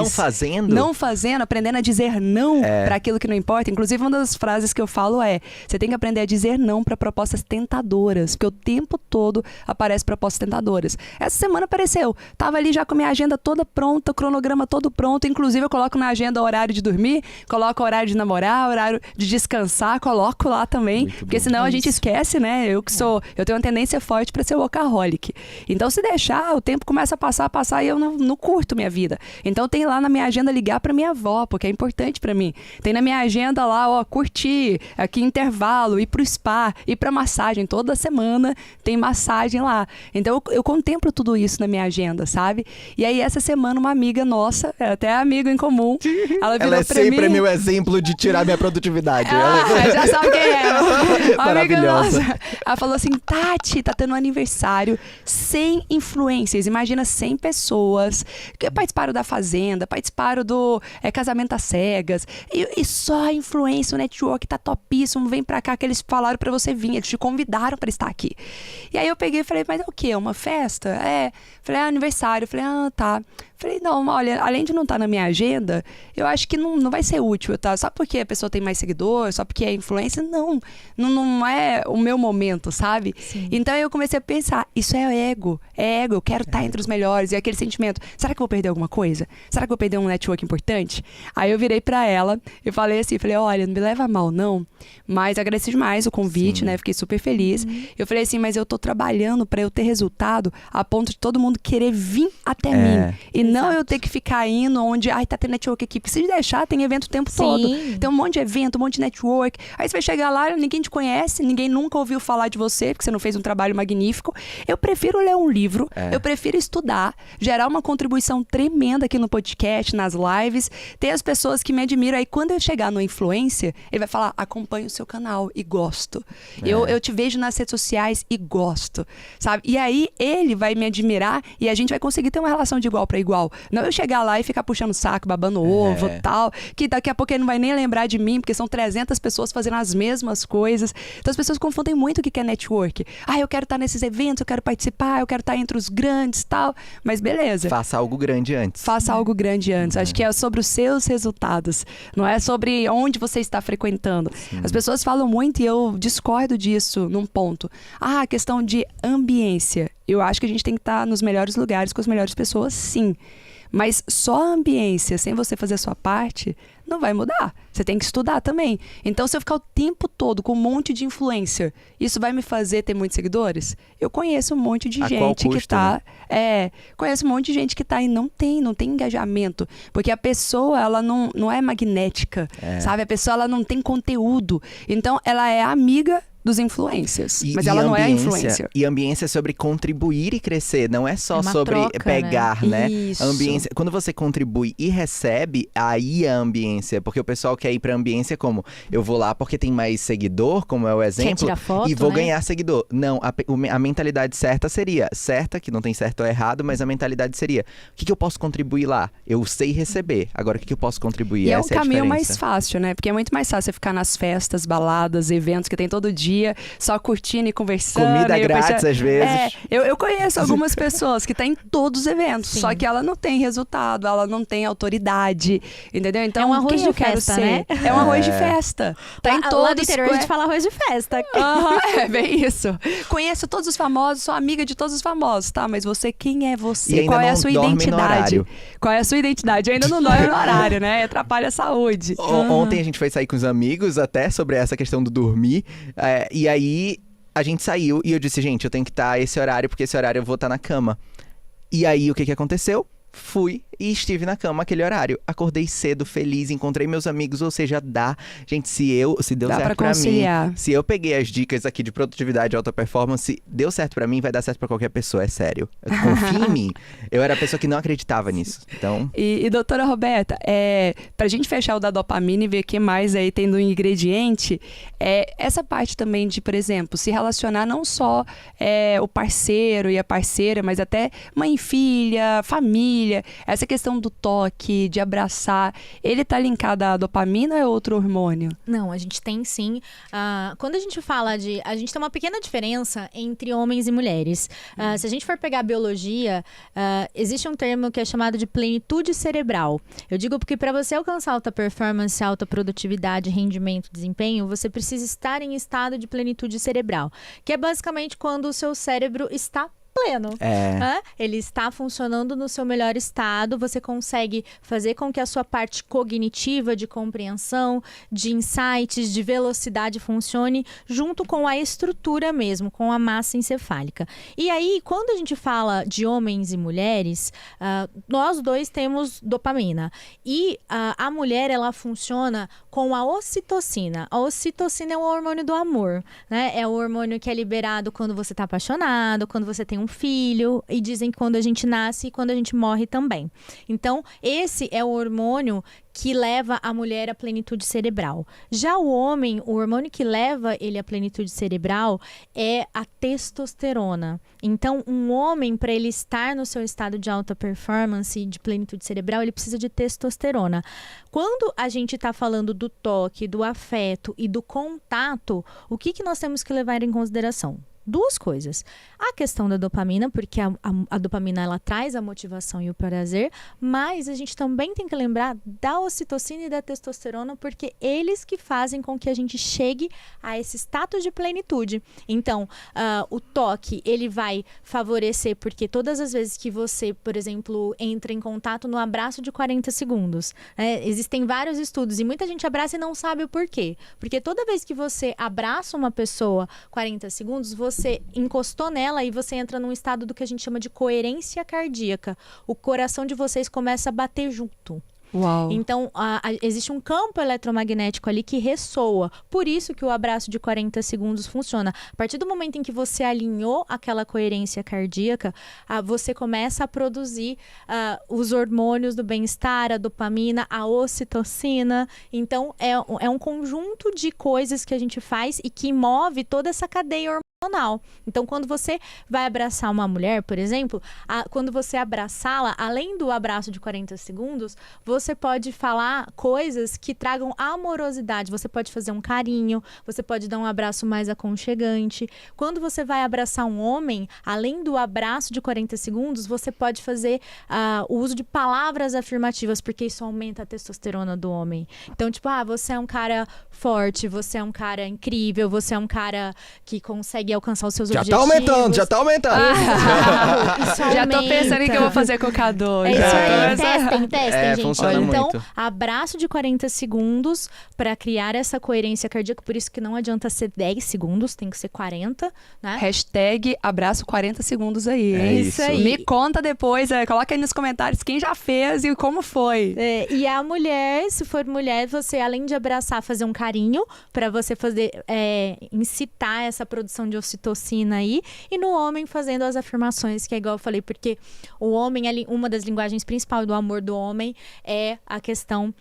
Não fazendo, aprendendo a dizer não para aquilo que não importa. Inclusive, uma das frases que eu falo é: você tem que aprender a dizer não para propostas tentadoras, porque o tempo todo aparecem propostas tentadoras. Essa semana apareceu. Tava ali já com a minha agenda toda pronta, o cronograma todo pronto. Inclusive, eu coloco na agenda o horário de dormir, coloco o horário de namorar, o horário de descansar, coloco lá também. Muito Porque bom. senão a gente esquece, né? Eu tenho uma tendência forte para ser workaholic. Então, se deixar, o tempo começa a passar e eu não curto minha vida. Então, tem lá na minha agenda ligar para minha avó, porque é importante para mim. Tem na minha agenda lá, curtir, aqui intervalo, ir pro spa, ir pra massagem. Toda semana tem massagem lá. Então, eu contemplo tudo isso na minha agenda, sabe? E aí, essa semana, uma amiga nossa, até amiga em comum, ela virou Ela é pra sempre mim... meu exemplo de tirar minha produtividade. Já sabe quem é. Amiga Maravilhosa. nossa. Ela falou assim, Tati, tá tendo um aniversário 100 influencers. Imagina 100 pessoas que participaram da Fazenda, participaram do Casamento às Cegas. E só a influência, o network tá topíssimo. Vem pra cá que eles falaram pra você vir. Eles te convidaram pra estar aqui. E aí eu peguei e falei, mas é o quê? Uma festa? Falei, aniversário. Falei, tá. Falei, não, olha, além de não estar na minha agenda, eu acho que não vai ser útil, tá? Só porque a pessoa tem mais seguidor, só porque é influência, não é o meu momento, sabe? Sim. Então eu comecei a pensar, isso é ego, eu quero estar entre os melhores, e aquele sentimento, será que eu vou perder alguma coisa? Será que eu vou perder um network importante? Aí eu virei pra ela e falei assim, olha, não me leva a mal não, mas agradeci demais o convite, né? Fiquei super feliz. Eu falei assim, mas eu tô trabalhando pra eu ter resultado a ponto de todo mundo querer vir até mim. E não eu ter que ficar indo onde, tá tendo network aqui. Precisa deixar, tem evento o tempo todo. Tem um monte de evento, um monte de network. Aí você vai chegar lá, ninguém te conhece, ninguém nunca ouviu falar de você, porque você não fez um trabalho magnífico. Eu prefiro ler um livro, eu prefiro estudar, gerar uma contribuição tremenda aqui no podcast, nas lives, ter as pessoas que me admiram. Aí quando eu chegar no influencer, ele vai falar, acompanho o seu canal e gosto. Eu te vejo nas redes sociais e gosto, sabe? E aí ele vai me admirar e a gente vai conseguir ter uma relação de igual para igual. Não eu chegar lá e ficar puxando saco, babando ovo e tal, que daqui a pouco ele não vai nem lembrar de mim, porque são 300 pessoas fazendo as mesmas coisas. Então as pessoas confundem muito o que é network. Eu quero estar nesses eventos, eu quero participar, eu quero estar entre os grandes e tal. Mas beleza. Faça algo grande antes. Faça algo grande antes. Acho que é sobre os seus resultados. Não é sobre onde você está frequentando. As pessoas falam muito e eu discordo disso num ponto. A questão de ambiência. Eu acho que a gente tem que estar nos melhores lugares com as melhores pessoas, sim. Mas só a ambiência, sem você fazer a sua parte, não vai mudar. Você tem que estudar também. Então, se eu ficar o tempo todo com um monte de influencer, isso vai me fazer ter muitos seguidores? Eu conheço um monte de gente que tá... conheço um monte de gente que tá e não tem engajamento. Porque a pessoa, ela não é magnética, sabe? A pessoa, ela não tem conteúdo. Então, ela é amiga dos influencers, mas ela não é influencer. E ambiência é sobre contribuir e crescer, não é só sobre troca, pegar, né? Isso. A ambiência, quando você contribui e recebe, aí é a ambiência, porque o pessoal quer ir pra ambiência como, eu vou lá porque tem mais seguidor, como é o exemplo, tirar foto, e vou né? ganhar seguidor. Não, a mentalidade certa seria, que não tem certo ou errado, mas a mentalidade seria, o que eu posso contribuir lá? Eu sei receber, agora o que eu posso contribuir? E é o Essa é a caminho mais diferença. fácil, né? Porque é muito mais fácil você ficar nas festas, baladas, eventos que tem todo dia, só curtindo e conversando. Comida e depois grátis às vezes. Eu conheço algumas pessoas que tá em todos os eventos, Sim. só que ela não tem resultado, ela não tem autoridade, entendeu? Então, É um arroz quem de eu quero festa, ser? né? É um arroz de festa. Tá em todos Lá do interior a gente fala arroz de festa. É bem isso. Conheço todos os famosos, sou amiga de todos os famosos, tá? Mas você, quem é E você? ainda Qual é a não sua dorme no identidade? horário. Qual é a sua identidade? Eu ainda não dorme no horário, né? Atrapalha a saúde. Ontem a gente foi sair com os amigos até sobre essa questão do dormir. E aí a gente saiu e eu disse, gente, eu tenho que estar esse horário, porque esse horário eu vou estar na cama. E aí o que aconteceu? Fui e estive na cama aquele horário. Acordei cedo, feliz, encontrei meus amigos, ou seja, dá. Gente, se deu Dá certo pra pra conciliar. mim, se eu peguei as dicas aqui de produtividade e alta performance, deu certo pra mim, vai dar certo pra qualquer pessoa, é sério. Confia em mim. Eu era a pessoa que não acreditava nisso. Então, E doutora Roberta, pra gente fechar o da dopamina e ver o que mais aí tem do ingrediente, essa parte também de, por exemplo, se relacionar não só o parceiro e a parceira, mas até mãe e filha, família, essa questão do toque, de abraçar, ele tá linkado à dopamina ou é outro hormônio? Não, a gente tem sim. Quando a gente fala a gente tem uma pequena diferença entre homens e mulheres. Se a gente for pegar a biologia, existe um termo que é chamado de plenitude cerebral. Eu digo porque para você alcançar alta performance, alta produtividade, rendimento, desempenho, você precisa estar em estado de plenitude cerebral, que é basicamente quando o seu cérebro está pleno. Ele está funcionando no seu melhor estado, você consegue fazer com que a sua parte cognitiva, de compreensão, de insights, de velocidade funcione junto com a estrutura mesmo, com a massa encefálica. E aí, quando a gente fala de homens e mulheres, nós dois temos dopamina. E a mulher, ela funciona com a ocitocina. A ocitocina é o hormônio do amor, né? É o hormônio que é liberado quando você está apaixonado, quando você tem um filho, e dizem que quando a gente nasce e quando a gente morre também. Então, esse é o hormônio que leva a mulher à plenitude cerebral. Já o homem, o hormônio que leva ele à plenitude cerebral é a testosterona. Então, um homem, para ele estar no seu estado de alta performance, de plenitude cerebral, ele precisa de testosterona. Quando a gente está falando do toque, do afeto e do contato, o que nós temos que levar em consideração? Duas coisas. A questão da dopamina, porque a dopamina ela traz a motivação e o prazer, mas a gente também tem que lembrar da ocitocina e da testosterona, porque eles que fazem com que a gente chegue a esse status de plenitude. Então, o toque, ele vai favorecer, porque todas as vezes que você, por exemplo, entra em contato no abraço de 40 segundos, existem vários estudos e muita gente abraça e não sabe o porquê. Porque toda vez que você abraça uma pessoa 40 segundos, você encostou nela e você entra num estado do que a gente chama de coerência cardíaca. O coração de vocês começa a bater junto. Uau. Então, existe um campo eletromagnético ali que ressoa. Por isso que o abraço de 40 segundos funciona. A partir do momento em que você alinhou aquela coerência cardíaca, você começa a produzir os hormônios do bem-estar, a dopamina, a ocitocina. Então, é um conjunto de coisas que a gente faz e que move toda essa cadeia hormonal. Então, quando você vai abraçar uma mulher, por exemplo, quando você abraçá-la, além do abraço de 40 segundos, você pode falar coisas que tragam amorosidade. Você pode fazer um carinho, você pode dar um abraço mais aconchegante. Quando você vai abraçar um homem, além do abraço de 40 segundos, você pode fazer o uso de palavras afirmativas, porque isso aumenta a testosterona do homem. Então, tipo, você é um cara forte, você é um cara incrível, você é um cara que consegue conseguir alcançar os seus Já objetivos. já tá aumentando. Isso Já tô aumenta. pensando em que eu vou fazer cocador. É isso já. aí, testem, É, gente. funciona Então, muito. abraço de 40 segundos para criar essa coerência cardíaca, por isso que não adianta ser 10 segundos, tem que ser 40, né? Hashtag abraço 40 segundos aí, É hein? isso aí. Me conta depois, coloca aí nos comentários quem já fez e como foi. E a mulher, se for mulher, você além de abraçar, fazer um carinho para você fazer incitar essa produção de ocitocina aí, e no homem fazendo as afirmações, que é igual eu falei, porque o homem, uma das linguagens principais do amor do homem é a questão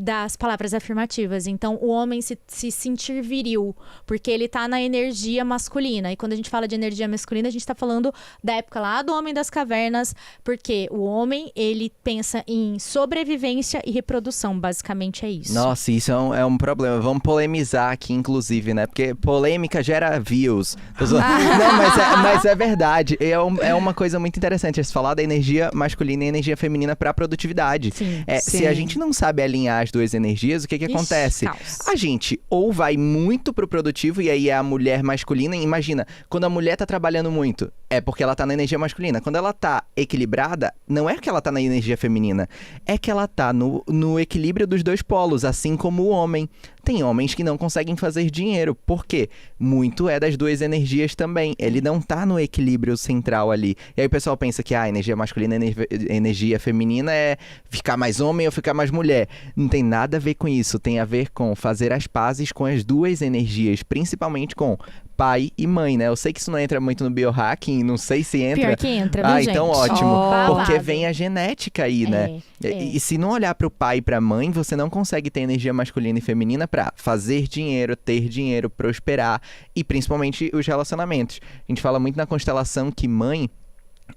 das palavras afirmativas. Então, o homem se sentir viril, porque ele tá na energia masculina. E quando a gente fala de energia masculina, a gente tá falando da época lá do Homem das Cavernas, porque o homem, ele pensa em sobrevivência e reprodução, basicamente é isso. Nossa, isso é um problema. Vamos polemizar aqui, inclusive, né? Porque polêmica gera views. Não, mas é verdade. É uma coisa muito interessante se falar da energia masculina e energia feminina para produtividade. Sim. Sim. Se a gente não sabe alinhar as duas energias, o que Ixi, acontece? caos. A gente ou vai muito pro produtivo e aí é a mulher masculina. Imagina, quando a mulher tá trabalhando muito, é porque ela tá na energia masculina. Quando ela tá equilibrada, não é que ela tá na energia feminina, é que ela tá no equilíbrio dos dois polos, assim como o homem. Tem homens que não conseguem fazer dinheiro. Por quê? Muito é das duas energias também. Ele não tá no equilíbrio central ali. E aí o pessoal pensa que a energia masculina e energia feminina é ficar mais homem ou ficar mais mulher. Não tem nada a ver com isso. Tem a ver com fazer as pazes com as duas energias, principalmente com pai e mãe, né? Eu sei que isso não entra muito no biohacking, não sei se entra. Pior que entra, viu, gente? Então ótimo. Oh. Porque Babado. vem a genética aí, né? E se não olhar pro pai e pra mãe, você não consegue ter energia masculina e feminina pra fazer dinheiro, ter dinheiro, prosperar e principalmente os relacionamentos. A gente fala muito na constelação que mãe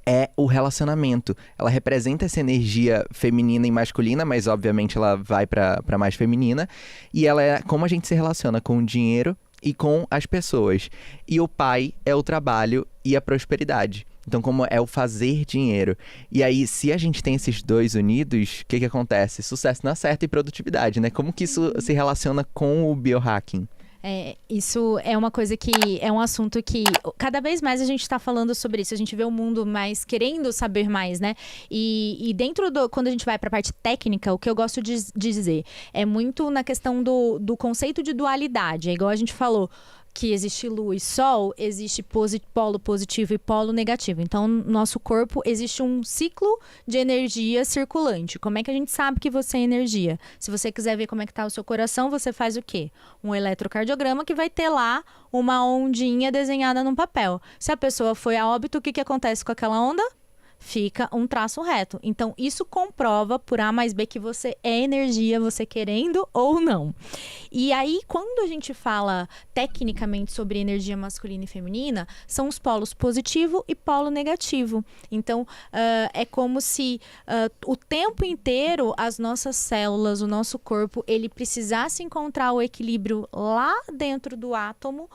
é o relacionamento. Ela representa essa energia feminina e masculina, mas obviamente ela vai pra mais feminina. E ela é como a gente se relaciona com o dinheiro e com as pessoas. E o pai é o trabalho e a prosperidade. Então, como é o fazer dinheiro. E aí, se a gente tem esses dois unidos, o que acontece? Sucesso na certa e produtividade, né? Como que isso se relaciona com o biohacking? Isso é uma coisa que é um assunto que cada vez mais a gente está falando sobre isso. A gente vê o mundo mais querendo saber mais, né? E dentro quando a gente vai para a parte técnica, o que eu gosto de dizer é muito na questão do conceito de dualidade. É igual a gente falou que existe lua e sol, existe polo positivo e polo negativo. Então, no nosso corpo existe um ciclo de energia circulante. Como é que a gente sabe que você é energia? Se você quiser ver como é que tá o seu coração, você faz o quê? Um eletrocardiograma que vai ter lá uma ondinha desenhada num papel. Se a pessoa foi a óbito, o que acontece com aquela onda? Fica um traço reto. Então, isso comprova por A mais B que você é energia, você querendo ou não. E aí, quando a gente fala tecnicamente sobre energia masculina e feminina, são os polos positivo e polo negativo. Então, é como se o tempo inteiro as nossas células, o nosso corpo, ele precisasse encontrar o equilíbrio lá dentro do átomo,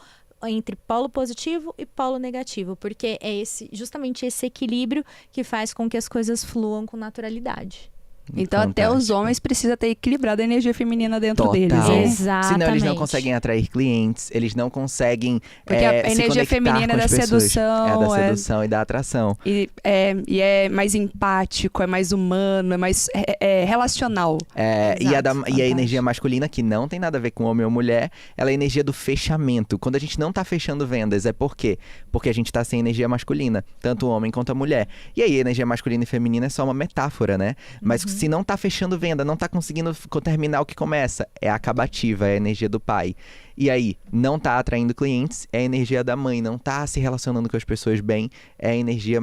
entre polo positivo e polo negativo, porque é justamente esse equilíbrio que faz com que as coisas fluam com naturalidade. Então até os homens precisam ter equilibrado a energia feminina dentro deles, Total. né? Exatamente. Senão eles não conseguem atrair clientes, eles não conseguem Porque a se energia conectar feminina com é as da pessoas. sedução, É da sedução e da atração. E é mais empático, é mais humano, é mais relacional. E a Fantástico. energia masculina, que não tem nada a ver com homem ou mulher, ela é a energia do fechamento. Quando a gente não tá fechando vendas, é por quê? Porque a gente tá sem energia masculina, tanto o homem quanto a mulher. E aí a energia masculina e feminina é só uma metáfora, né? Mas se não tá fechando venda, não tá conseguindo terminar o que começa, é a acabativa, é a energia do pai. E aí, não tá atraindo clientes, é a energia da mãe, não tá se relacionando com as pessoas bem, é a energia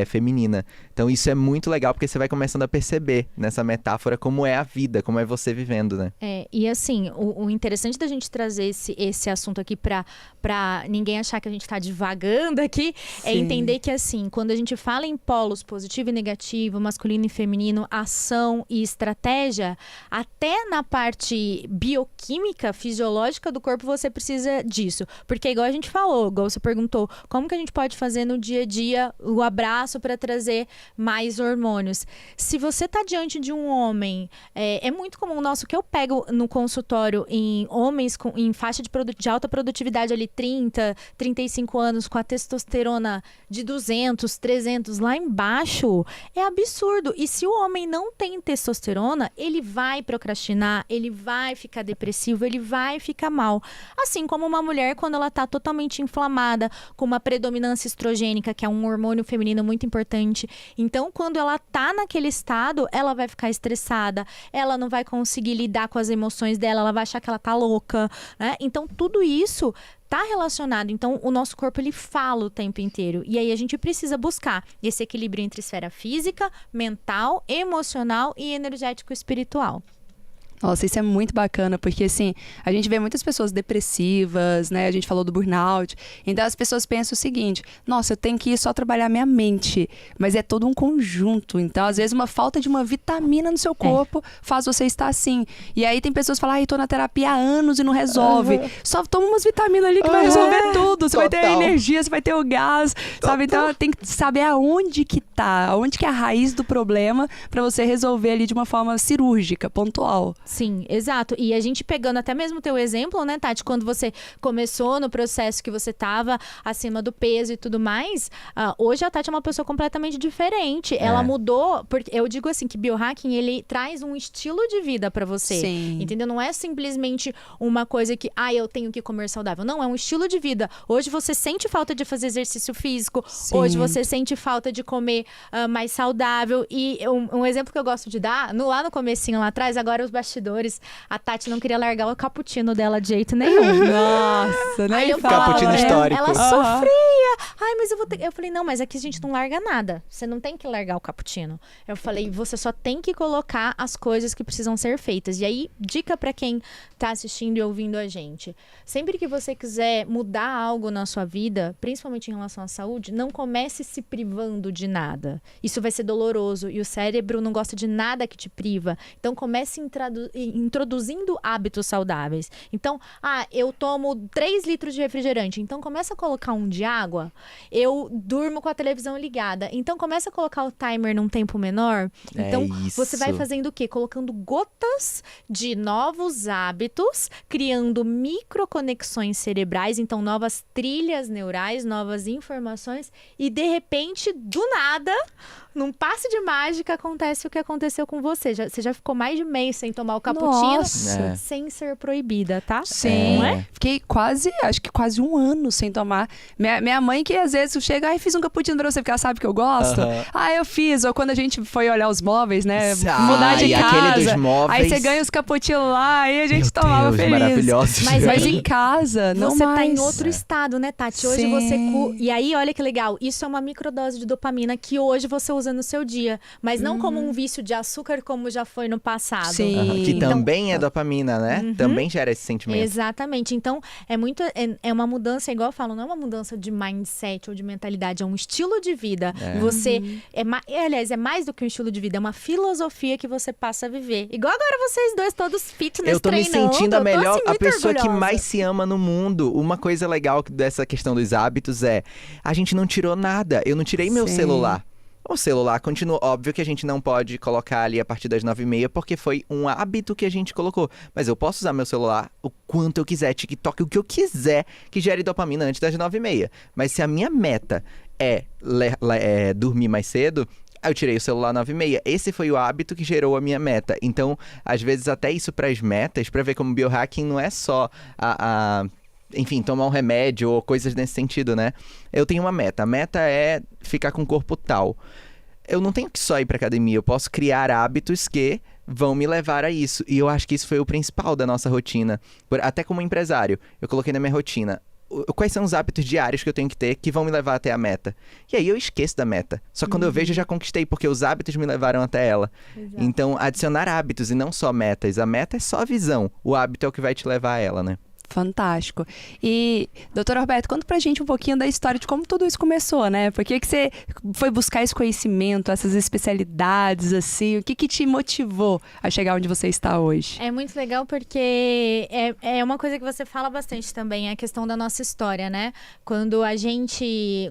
feminina. Então isso é muito legal, porque você vai começando a perceber nessa metáfora como é a vida, como é você vivendo, né? E assim, o interessante da gente trazer esse assunto aqui pra ninguém achar que a gente tá divagando aqui, é Sim. entender que assim, quando a gente fala em polos positivo e negativo, masculino e feminino, ação e estratégia, até na parte bioquímica, fisiológica do corpo corpo você precisa disso. Porque igual a gente falou, igual você perguntou, como que a gente pode fazer no dia a dia o abraço para trazer mais hormônios? Se você tá diante de um homem, é muito comum, nosso, que eu pego no consultório em homens em faixa de alta produtividade ali, 30, 35 anos, com a testosterona de 200, 300 lá embaixo, é absurdo. E se o homem não tem testosterona, ele vai procrastinar, ele vai ficar depressivo, ele vai ficar mal. Assim como uma mulher, quando ela tá totalmente inflamada, com uma predominância estrogênica, que é um hormônio feminino muito importante. Então, quando ela tá naquele estado, ela vai ficar estressada, ela não vai conseguir lidar com as emoções dela, ela vai achar que ela tá louca, né? Então, tudo isso tá relacionado. Então, o nosso corpo, ele fala o tempo inteiro. E aí, a gente precisa buscar esse equilíbrio entre esfera física, mental, emocional e energético espiritual. Nossa, isso é muito bacana, porque assim, a gente vê muitas pessoas depressivas, né? A gente falou do burnout. Então as pessoas pensam o seguinte: nossa, eu tenho que ir só trabalhar minha mente. Mas é todo um conjunto. Então, às vezes, uma falta de uma vitamina no seu corpo faz você estar assim. E aí tem pessoas que falam: ai, tô na terapia há anos e não resolve. Só toma umas vitaminas ali que vai resolver tudo. Você vai ter a energia, você vai ter o gás, sabe? Então tem que saber aonde que tá, aonde que é a raiz do problema pra você resolver ali de uma forma cirúrgica, pontual. Sim, exato. E a gente pegando até mesmo o teu exemplo, né, Tati? Quando você começou no processo que você tava acima do peso e tudo mais, hoje a Tati é uma pessoa completamente diferente. Ela mudou, porque eu digo assim, que biohacking, ele traz um estilo de vida pra você. Sim. Entendeu? Não é simplesmente uma coisa que, eu tenho que comer saudável. Não, é um estilo de vida. Hoje você sente falta de fazer exercício físico. Sim. Hoje você sente falta de comer mais saudável. E um exemplo que eu gosto de dar, lá no comecinho, lá atrás, agora os bastidores, a Tati não queria largar o cappuccino dela de jeito nenhum. Nossa, né? Aí eu falava, Cappuccino histórico. ela sofria. Ai, mas eu vou ter... Eu falei, não, mas aqui a gente não larga nada. Você não tem que largar o cappuccino. Eu falei, você só tem que colocar as coisas que precisam ser feitas. E aí, dica pra quem tá assistindo e ouvindo a gente. Sempre que você quiser mudar algo na sua vida, principalmente em relação à saúde, não comece se privando de nada. Isso vai ser doloroso e o cérebro não gosta de nada que te priva. Então, comece introduzindo hábitos saudáveis. Então, eu tomo 3 litros de refrigerante. Então, começa a colocar um de água. Eu durmo com a televisão ligada. Então, começa a colocar o timer num tempo menor. Então, você vai fazendo o quê? Colocando gotas de novos hábitos, criando microconexões cerebrais, então novas trilhas neurais, novas informações, e de repente, do nada, num passe de mágica, acontece o que aconteceu com você. Você já ficou mais de mês sem tomar o cappuccino, sem ser proibida, tá? Sim. Não é? Fiquei acho que quase um ano sem tomar. Minha mãe que às vezes chega, fiz um cappuccino pra você, porque ela sabe que eu gosto. Eu fiz. Ou quando a gente foi olhar os móveis, né? Mudar de casa. Aquele dos móveis. Aí você ganha os cappuccinos lá e a gente tomava feliz. Maravilhosos. Mas em casa, não você mais. Tá em outro estado, né, Tati? Hoje Sim. você... E aí, olha que legal. Isso é uma microdose de dopamina que hoje você usa no seu dia. Mas não como um vício de açúcar, como já foi no passado. Sim. Que também é dopamina, né? Também gera esse sentimento. Exatamente. Então, é uma mudança, igual eu falo, não é uma mudança de mindset ou de mentalidade, é um estilo de vida. Você... aliás, é mais do que um estilo de vida, é uma filosofia que você passa a viver. Igual agora vocês dois, todos fitness, eu tô treinando. Me sentindo a melhor, assim, a pessoa orgulhosa. que mais se ama no mundo. Uma coisa legal dessa questão dos hábitos é, a gente não tirou nada. Eu não tirei meu celular. O celular continua, óbvio que a gente não pode colocar ali a partir das 9h30, porque foi um hábito que a gente colocou. Mas eu posso usar meu celular o quanto eu quiser, TikTok, o que eu quiser que gere dopamina antes das 9h30. Mas se a minha meta é dormir mais cedo, eu tirei o celular 9h30. Esse foi o hábito que gerou a minha meta. Então, às vezes, até isso para as metas, para ver como biohacking não é só enfim, tomar um remédio ou coisas nesse sentido, né? Eu tenho uma meta. A meta é ficar com o corpo tal. Eu não tenho que só ir pra academia. Eu posso criar hábitos que vão me levar a isso. E eu acho que isso foi o principal da nossa rotina. Até como empresário, eu coloquei na minha rotina. Quais são os hábitos diários que eu tenho que ter que vão me levar até a meta? E aí eu esqueço da meta. Só quando eu vejo, eu já conquistei, porque os hábitos me levaram até ela. Exato. Então, adicionar hábitos e não só metas. A meta é só a visão. O hábito é o que vai te levar a ela, né? Fantástico. E, doutor Roberto, conta pra gente um pouquinho da história de como tudo isso começou, né? Por que você foi buscar esse conhecimento, essas especialidades, assim? O que te motivou a chegar onde você está hoje? É muito legal porque é uma coisa que você fala bastante também, é a questão da nossa história, né? Quando a gente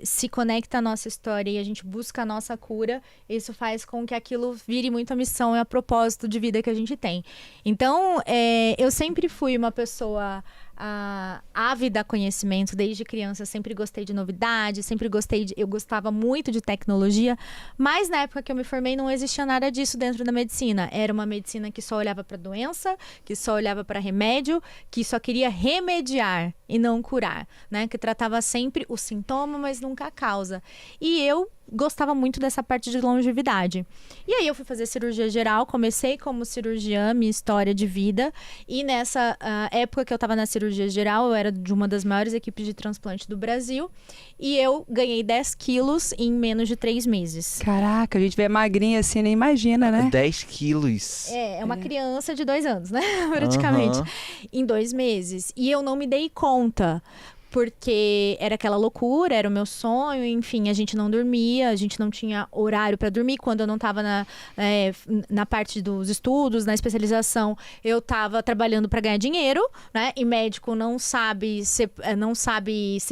se conecta à nossa história e a gente busca a nossa cura, isso faz com que aquilo vire muito a missão e a propósito de vida que a gente tem. Então, eu sempre fui uma pessoa ávida a conhecimento desde criança, sempre gostei de novidade, eu gostava muito de tecnologia, mas na época que eu me formei não existia nada disso dentro da medicina. Era uma medicina que só olhava para doença, que só olhava para remédio, que só queria remediar e não curar, né? Que tratava sempre o sintoma, mas nunca a causa. E eu gostava muito dessa parte de longevidade. E aí eu fui fazer cirurgia geral, comecei como cirurgiã, minha história de vida, e nessa época que eu estava na cirurgia geral, eu era de uma das maiores equipes de transplante do Brasil, e eu ganhei 10 quilos em menos de 3 meses. Caraca, a gente vê magrinha assim, nem imagina, né? 10 quilos. É uma criança de 2 anos, né? Praticamente. Em 2 meses. E eu não me dei conta. Porque era aquela loucura, era o meu sonho, enfim, a gente não dormia, a gente não tinha horário para dormir. Quando eu não estava na parte dos estudos, na especialização, eu estava trabalhando para ganhar dinheiro, né? E médico não sabe ser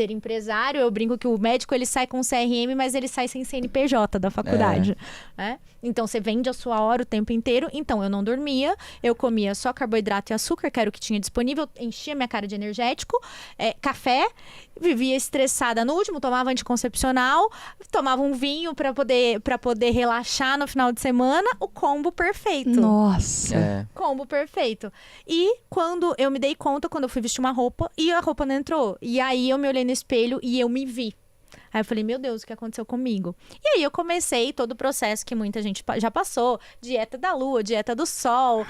empresário. Eu brinco que o médico ele sai com CRM, mas ele sai sem CNPJ da faculdade, né? Então você vende a sua hora o tempo inteiro. Então eu não dormia, eu comia só carboidrato e açúcar, que era o que tinha disponível, enchia minha cara de energético, café. Vivia estressada no último, tomava anticoncepcional, tomava um vinho para poder relaxar no final de semana, o combo perfeito. Nossa! Combo perfeito. E quando eu me dei conta, quando eu fui vestir uma roupa, e a roupa não entrou. E aí eu me olhei no espelho e eu me vi. Aí eu falei, meu Deus, o que aconteceu comigo? E aí eu comecei todo o processo que muita gente já passou, dieta da lua, dieta do sol,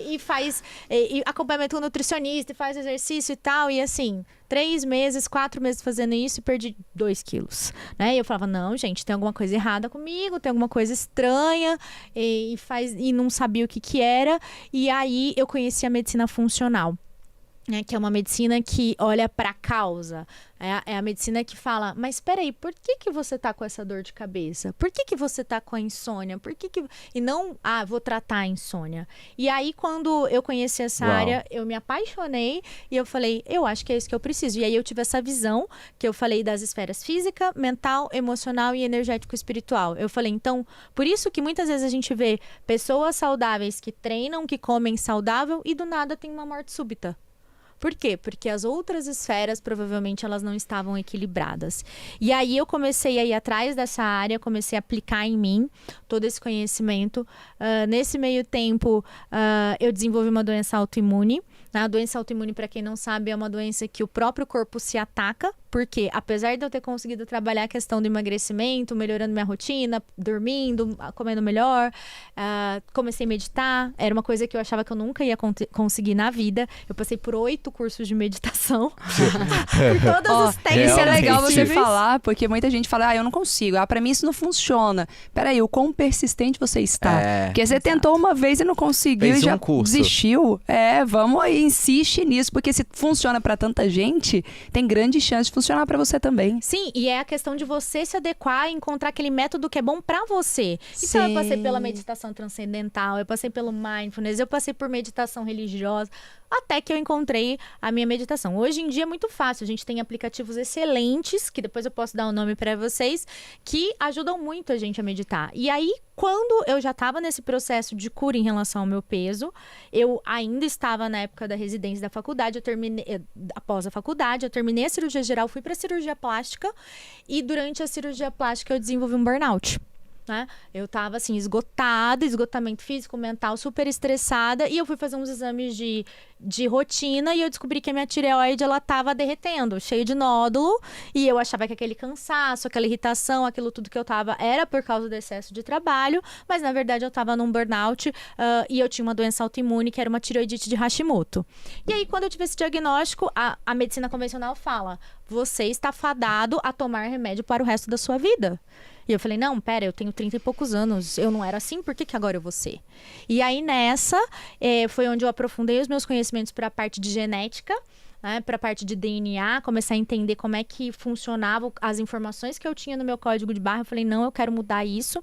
e acompanhamento com nutricionista, e faz exercício e tal, e assim, 3 meses, 4 meses fazendo isso e perdi 2 quilos, né? E eu falava, não, gente, tem alguma coisa errada comigo, tem alguma coisa estranha, e não sabia o que era, e aí eu conheci a medicina funcional. Que é uma medicina que olha para a causa. É a medicina que fala, mas espera aí, por que você tá com essa dor de cabeça? Por que você tá com a insônia? E não, vou tratar a insônia. E aí, quando eu conheci essa área, eu me apaixonei e eu falei, eu acho que é isso que eu preciso. E aí eu tive essa visão que eu falei das esferas física, mental, emocional e energético-espiritual. Eu falei, então, por isso que muitas vezes a gente vê pessoas saudáveis que treinam, que comem saudável e do nada tem uma morte súbita. Por quê? Porque as outras esferas, provavelmente, elas não estavam equilibradas. E aí eu comecei a ir atrás dessa área, comecei a aplicar em mim todo esse conhecimento. Nesse meio tempo, eu desenvolvi uma doença autoimune. A doença autoimune, para quem não sabe, é uma doença que o próprio corpo se ataca, porque apesar de eu ter conseguido trabalhar a questão do emagrecimento, melhorando minha rotina, dormindo, comendo melhor, comecei a meditar, era uma coisa que eu achava que eu nunca ia conseguir na vida. Eu passei por 8 cursos de meditação, por todas as técnicas. Isso é legal você falar, porque muita gente fala, eu não consigo, pra mim isso não funciona. Peraí, o quão persistente você está? Porque você tentou uma vez e não conseguiu e já desistiu. Vamos aí, insiste nisso, porque se funciona pra tanta gente, tem grande chance de funcionar pra você também. Sim, e é a questão de você se adequar e encontrar aquele método que é bom pra você. Então eu passei pela meditação transcendental, eu passei pelo mindfulness, eu passei por meditação religiosa, até que eu encontrei a minha meditação. Hoje em dia é muito fácil, a gente tem aplicativos excelentes, que depois eu posso dar o nome pra vocês, que ajudam muito a gente a meditar. E aí, quando eu já estava nesse processo de cura em relação ao meu peso, eu ainda estava na época da residência da faculdade, após a faculdade, eu terminei a cirurgia geral, fui para cirurgia plástica e durante a cirurgia plástica eu desenvolvi um burnout. Né? Eu tava assim, esgotada, esgotamento físico, mental, super estressada, e eu fui fazer uns exames de rotina e eu descobri que a minha tireoide, ela tava derretendo, cheia de nódulo, e eu achava que aquele cansaço, aquela irritação, aquilo tudo que eu tava era por causa do excesso de trabalho, mas na verdade eu tava num burnout e eu tinha uma doença autoimune que era uma tireoidite de Hashimoto. E aí, quando eu tive esse diagnóstico, a medicina convencional fala, você está fadado a tomar remédio para o resto da sua vida. E eu falei, não, pera, eu tenho 30 e poucos anos, eu não era assim, por que agora eu vou ser? E aí nessa, foi onde eu aprofundei os meus conhecimentos para a parte de genética, né, para a parte de DNA, começar a entender como é que funcionavam as informações que eu tinha no meu código de barra. Eu falei, não, eu quero mudar isso.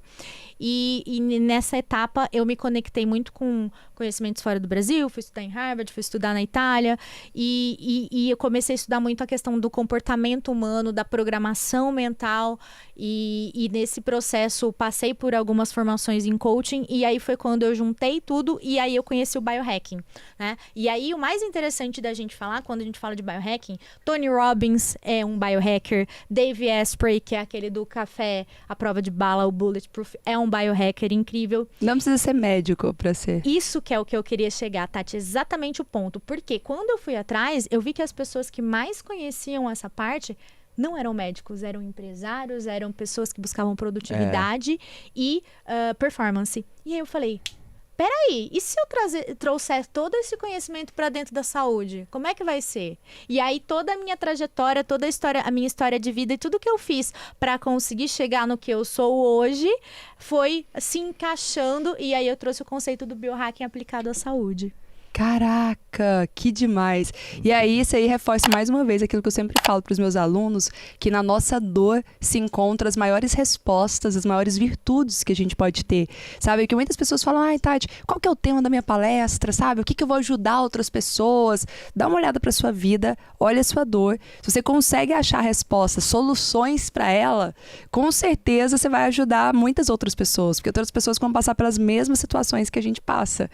E nessa etapa eu me conectei muito com conhecimentos fora do Brasil, fui estudar em Harvard, fui estudar na Itália e eu comecei a estudar muito a questão do comportamento humano, da programação mental e nesse processo passei por algumas formações em coaching e aí foi quando eu juntei tudo e aí eu conheci o biohacking, né? E aí o mais interessante da gente falar, quando a gente fala de biohacking, Tony Robbins é um biohacker, Dave Asprey, que é aquele do café, a prova de bala, o Bulletproof, é um biohacker incrível. Não precisa ser médico pra ser. Isso que é o que eu queria chegar, Tati, exatamente o ponto. Porque quando eu fui atrás, eu vi que as pessoas que mais conheciam essa parte não eram médicos, eram empresários, eram pessoas que buscavam produtividade e performance. E aí eu falei, peraí, e se eu trouxer todo esse conhecimento para dentro da saúde? Como é que vai ser? E aí toda a minha trajetória, toda a minha história de vida e tudo que eu fiz para conseguir chegar no que eu sou hoje foi se encaixando e aí eu trouxe o conceito do biohacking aplicado à saúde. Caraca, que demais. E aí, isso aí reforça mais uma vez aquilo que eu sempre falo para os meus alunos, que na nossa dor se encontram as maiores respostas, as maiores virtudes que a gente pode ter. Sabe, que muitas pessoas falam, ai, Tati, qual que é o tema da minha palestra, sabe? O que eu vou ajudar outras pessoas? Dá uma olhada para sua vida, olha a sua dor. Se você consegue achar respostas, soluções para ela, com certeza você vai ajudar muitas outras pessoas, porque outras pessoas vão passar pelas mesmas situações que a gente passa.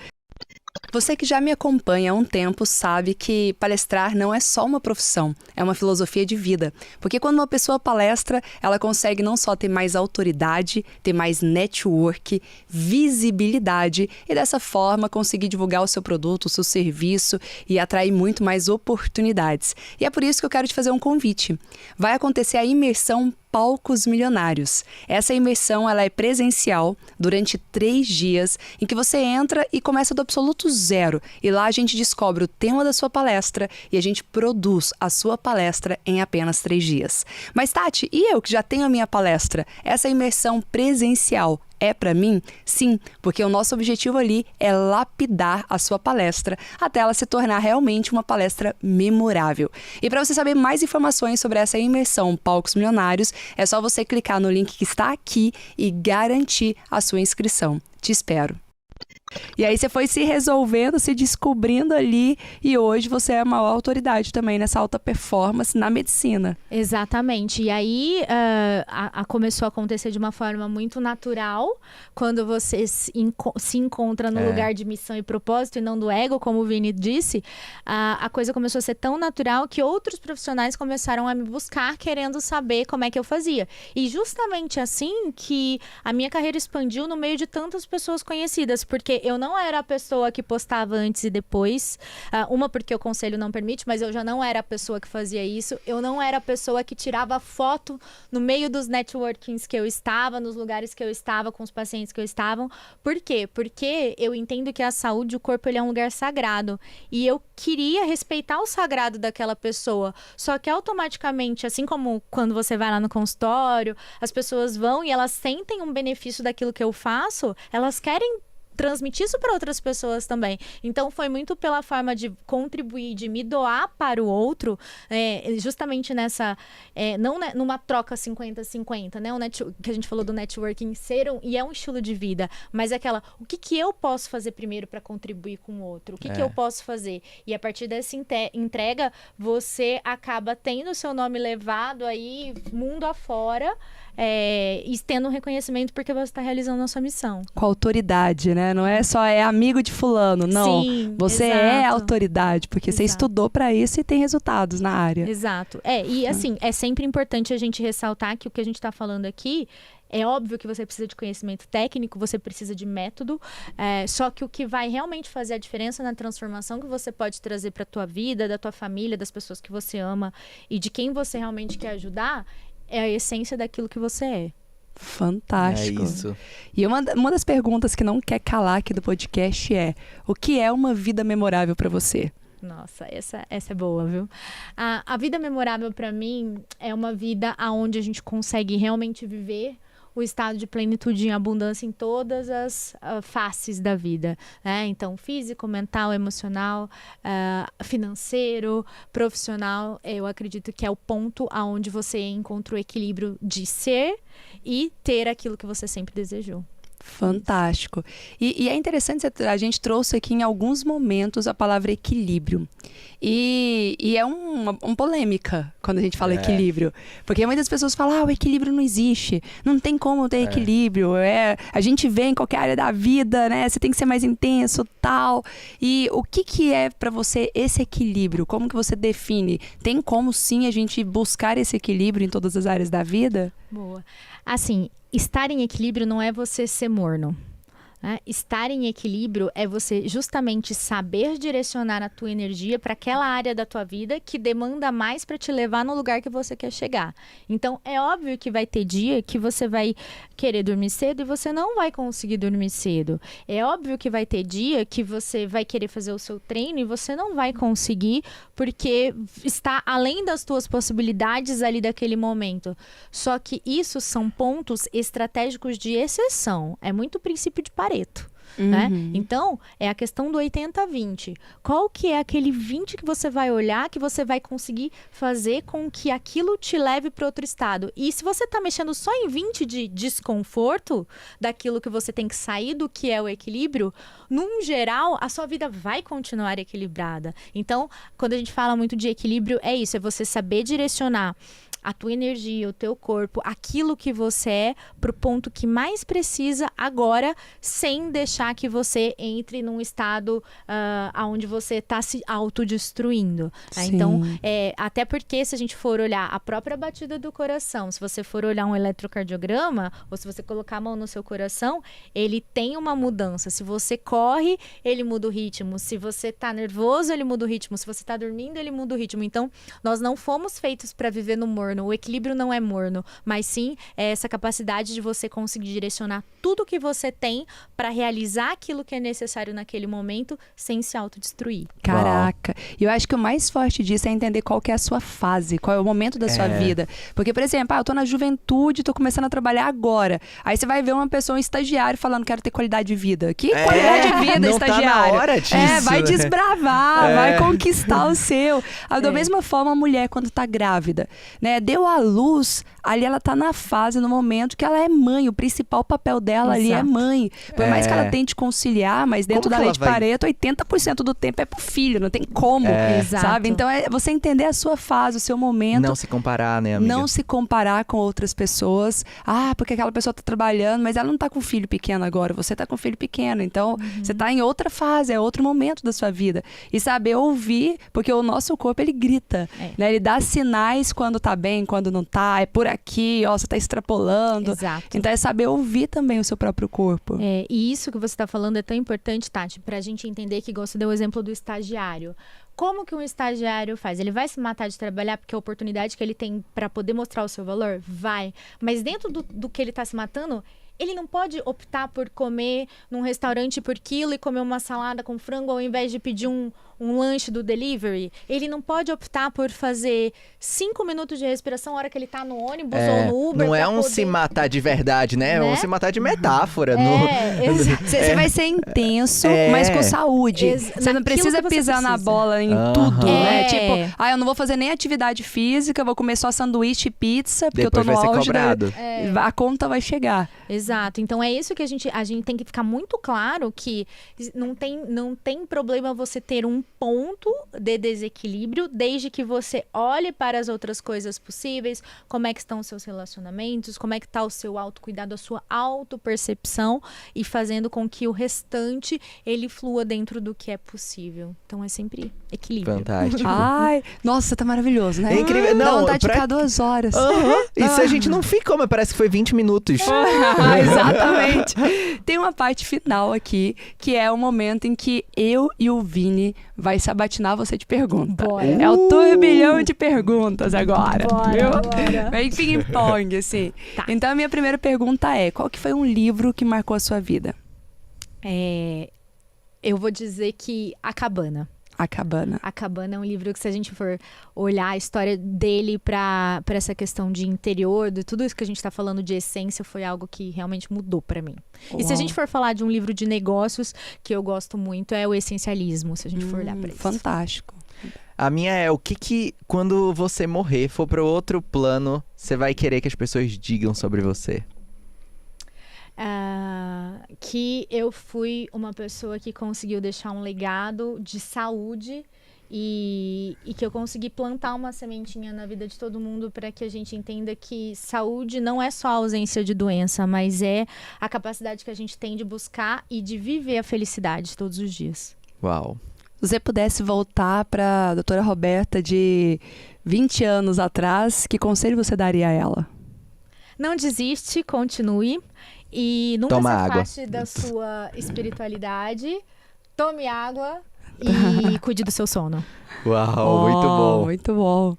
Você que já me acompanha há um tempo sabe que palestrar não é só uma profissão, é uma filosofia de vida. Porque quando uma pessoa palestra, ela consegue não só ter mais autoridade, ter mais network, visibilidade e dessa forma conseguir divulgar o seu produto, o seu serviço e atrair muito mais oportunidades. E é por isso que eu quero te fazer um convite. Vai acontecer a imersão Palcos Milionários. Essa imersão ela é presencial durante 3 dias, em que você entra e começa do absoluto zero. E lá a gente descobre o tema da sua palestra e a gente produz a sua palestra em apenas 3 dias. Mas Tati, e eu que já tenho a minha palestra? Essa imersão presencial é para mim? Sim, porque o nosso objetivo ali é lapidar a sua palestra até ela se tornar realmente uma palestra memorável. E para você saber mais informações sobre essa imersão Palcos Milionários, é só você clicar no link que está aqui e garantir a sua inscrição. Te espero. E aí você foi se resolvendo, se descobrindo ali e hoje você é a maior autoridade também nessa alta performance na medicina. Exatamente. E aí começou a acontecer de uma forma muito natural quando você se encontra no lugar de missão e propósito e não do ego, como o Vini disse. A coisa começou a ser tão natural que outros profissionais começaram a me buscar querendo saber como é que eu fazia. E justamente assim que a minha carreira expandiu no meio de tantas pessoas conhecidas, porque eu não era a pessoa que postava antes e depois. Uma porque o conselho não permite, mas eu já não era a pessoa que fazia isso. Eu não era a pessoa que tirava foto no meio dos networkings que eu estava, nos lugares que eu estava, com os pacientes que eu estava. Por quê? Porque eu entendo que a saúde, o corpo, ele é um lugar sagrado. E eu queria respeitar o sagrado daquela pessoa. Só que automaticamente, assim como quando você vai lá no consultório, as pessoas vão e elas sentem um benefício daquilo que eu faço, elas querem transmitir isso para outras pessoas também. Então foi muito pela forma de contribuir, de me doar para o outro, justamente nessa, não numa troca 50-50, né? Que a gente falou do networking e é um estilo de vida, mas é aquela, o que eu posso fazer primeiro para contribuir com o outro? O que eu posso fazer? E a partir dessa entrega, você acaba tendo o seu nome levado aí mundo afora, e tendo um reconhecimento porque você está realizando a sua missão. Com autoridade, né? Não é só amigo de fulano, não. Sim, você exato. É autoridade, porque você estudou para isso e tem resultados na área. Exato. E assim, é sempre importante a gente ressaltar que o que a gente está falando aqui é óbvio que você precisa de conhecimento técnico, você precisa de método, só que o que vai realmente fazer a diferença na transformação que você pode trazer para a tua vida, da tua família, das pessoas que você ama e de quem você realmente quer ajudar, é a essência daquilo que você é. Fantástico. É isso. E uma das perguntas que não quer calar aqui do podcast é: o que é uma vida memorável para você? Nossa, essa é boa, viu? A vida memorável para mim é uma vida onde a gente consegue realmente viver o estado de plenitude e abundância em todas as faces da vida, né? Então, físico, mental, emocional, financeiro, profissional, eu acredito que é o ponto aonde você encontra o equilíbrio de ser e ter aquilo que você sempre desejou. Fantástico. E é interessante, a gente trouxe aqui em alguns momentos a palavra equilíbrio. E é uma polêmica quando a gente fala equilíbrio. Porque muitas pessoas falam, o equilíbrio não existe. Não tem como ter equilíbrio. A gente vê em qualquer área da vida, né? Você tem que ser mais intenso, tal. E o que é pra você esse equilíbrio? Como que você define? Tem como sim a gente buscar esse equilíbrio em todas as áreas da vida? Boa. Assim, estar em equilíbrio não é você ser morno. Né? Estar em equilíbrio é você justamente saber direcionar a tua energia para aquela área da tua vida que demanda mais para te levar no lugar que você quer chegar. Então, é óbvio que vai ter dia que você vai querer dormir cedo e você não vai conseguir dormir cedo. É óbvio que vai ter dia que você vai querer fazer o seu treino e você não vai conseguir porque está além das tuas possibilidades ali daquele momento. Só que isso são pontos estratégicos de exceção. É muito princípio de Pareto. Né? Então, é a questão do 80-20. Qual que é aquele 20 que você vai olhar, que você vai conseguir fazer com que aquilo te leve para outro estado? E se você está mexendo só em 20 de desconforto, daquilo que você tem que sair do que é o equilíbrio, num geral, a sua vida vai continuar equilibrada. Então, quando a gente fala muito de equilíbrio, é isso, é você saber direcionar a tua energia, o teu corpo, aquilo que você é, pro ponto que mais precisa agora, sem deixar que você entre num estado onde você está se autodestruindo. Né? Então, até porque se a gente for olhar a própria batida do coração, se você for olhar um eletrocardiograma, ou se você colocar a mão no seu coração, ele tem uma mudança. Se você corre, ele muda o ritmo. Se você está nervoso, ele muda o ritmo. Se você está dormindo, ele muda o ritmo. Então, nós não fomos feitos para viver no morno. O equilíbrio não é morno, mas sim é essa capacidade de você conseguir direcionar tudo que você tem para realizar aquilo que é necessário naquele momento sem se autodestruir. Caraca. E eu acho que o mais forte disso é entender qual que é a sua fase, qual é o momento da sua vida. Porque, por exemplo, eu tô na juventude, tô começando a trabalhar agora. Aí você vai ver uma pessoa, um estagiário, falando quero ter qualidade de vida. Que qualidade de vida, não estagiário? Tá na hora disso, vai desbravar, vai conquistar o seu. Da mesma forma, a mulher, quando tá grávida, né? Deu à luz, ali ela tá na fase, no momento que ela é mãe. O principal papel dela ali é mãe. Por mais que ela tente conciliar, mas dentro da lei de Pareto, 80% do tempo é pro filho, não tem como, sabe? Então é você entender a sua fase, o seu momento. Não se comparar, né, amiga? Não se comparar com outras pessoas. Porque aquela pessoa tá trabalhando, mas ela não tá com filho pequeno agora, você tá com filho pequeno. Então, você tá em outra fase, é outro momento da sua vida. E saber ouvir, porque o nosso corpo, ele grita, né? Ele dá sinais quando tá bem, quando não tá, é por aqui, você tá extrapolando. Exato. Então é saber ouvir também o seu próprio corpo. E isso que você tá falando é tão importante, Tati, pra gente entender que você deu o exemplo do estagiário. Como que um estagiário faz? Ele vai se matar de trabalhar porque a oportunidade que ele tem para poder mostrar o seu valor? Vai. Mas dentro do que ele tá se matando, ele não pode optar por comer num restaurante por quilo e comer uma salada com frango ao invés de pedir um lanche do delivery. Ele não pode optar por fazer 5 minutos de respiração na hora que ele tá no ônibus ou no Uber. Não é um se matar de verdade, né? É um se matar de metáfora. Você vai ser intenso, mas com saúde. Você não precisa pisar na bola em tudo, né? Tipo, eu não vou fazer nem atividade física, vou comer só sanduíche e pizza, porque depois eu tô no auge a conta vai chegar. Exato. Então é isso que a gente tem que ficar muito claro que não tem problema você ter um ponto de desequilíbrio, desde que você olhe para as outras coisas possíveis, como é que estão os seus relacionamentos, como é que está o seu autocuidado, a sua autopercepção, e fazendo com que o restante, ele flua dentro do que é possível. Então é sempre equilíbrio. Fantástico. Ai, nossa, tá maravilhoso, né? É incrível. Dá vontade de ficar 2 horas. Isso a gente não ficou, mas parece que foi 20 minutos. Exatamente. Tem uma parte final aqui, que é o momento em que eu e o Vini vai sabatinar você de pergunta. Bora. É o turbilhão de perguntas agora. Bora. Bem ping-pong, assim. Tá. Então, a minha primeira pergunta é, qual que foi um livro que marcou a sua vida? Eu vou dizer que A Cabana. A Cabana. A Cabana é um livro que, se a gente for olhar a história dele para essa questão de interior, de tudo isso que a gente está falando de essência, foi algo que realmente mudou para mim. E se a gente for falar de um livro de negócios que eu gosto muito, é o Essencialismo, se a gente for olhar para isso. Fantástico. A minha é o que quando você morrer, for pro outro plano, você vai querer que as pessoas digam sobre você? Que eu fui uma pessoa que conseguiu deixar um legado de saúde e que eu consegui plantar uma sementinha na vida de todo mundo para que a gente entenda que saúde não é só a ausência de doença, mas é a capacidade que a gente tem de buscar e de viver a felicidade todos os dias. Uau. Se você pudesse voltar para a doutora Roberta de 20 anos atrás, que conselho você daria a ela? Não desiste, continue. E nunca Toma se água. afaste da sua espiritualidade. Tome água e cuide do seu sono. Uau, muito bom. Muito bom.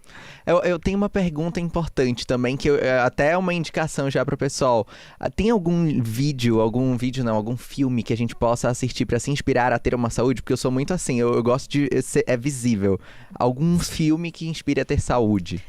Eu tenho uma pergunta importante também, que até é uma indicação já pro pessoal. Tem algum filme que a gente possa assistir pra se inspirar a ter uma saúde? Porque eu sou muito assim, eu gosto de ser visível. Algum filme que inspire a ter saúde?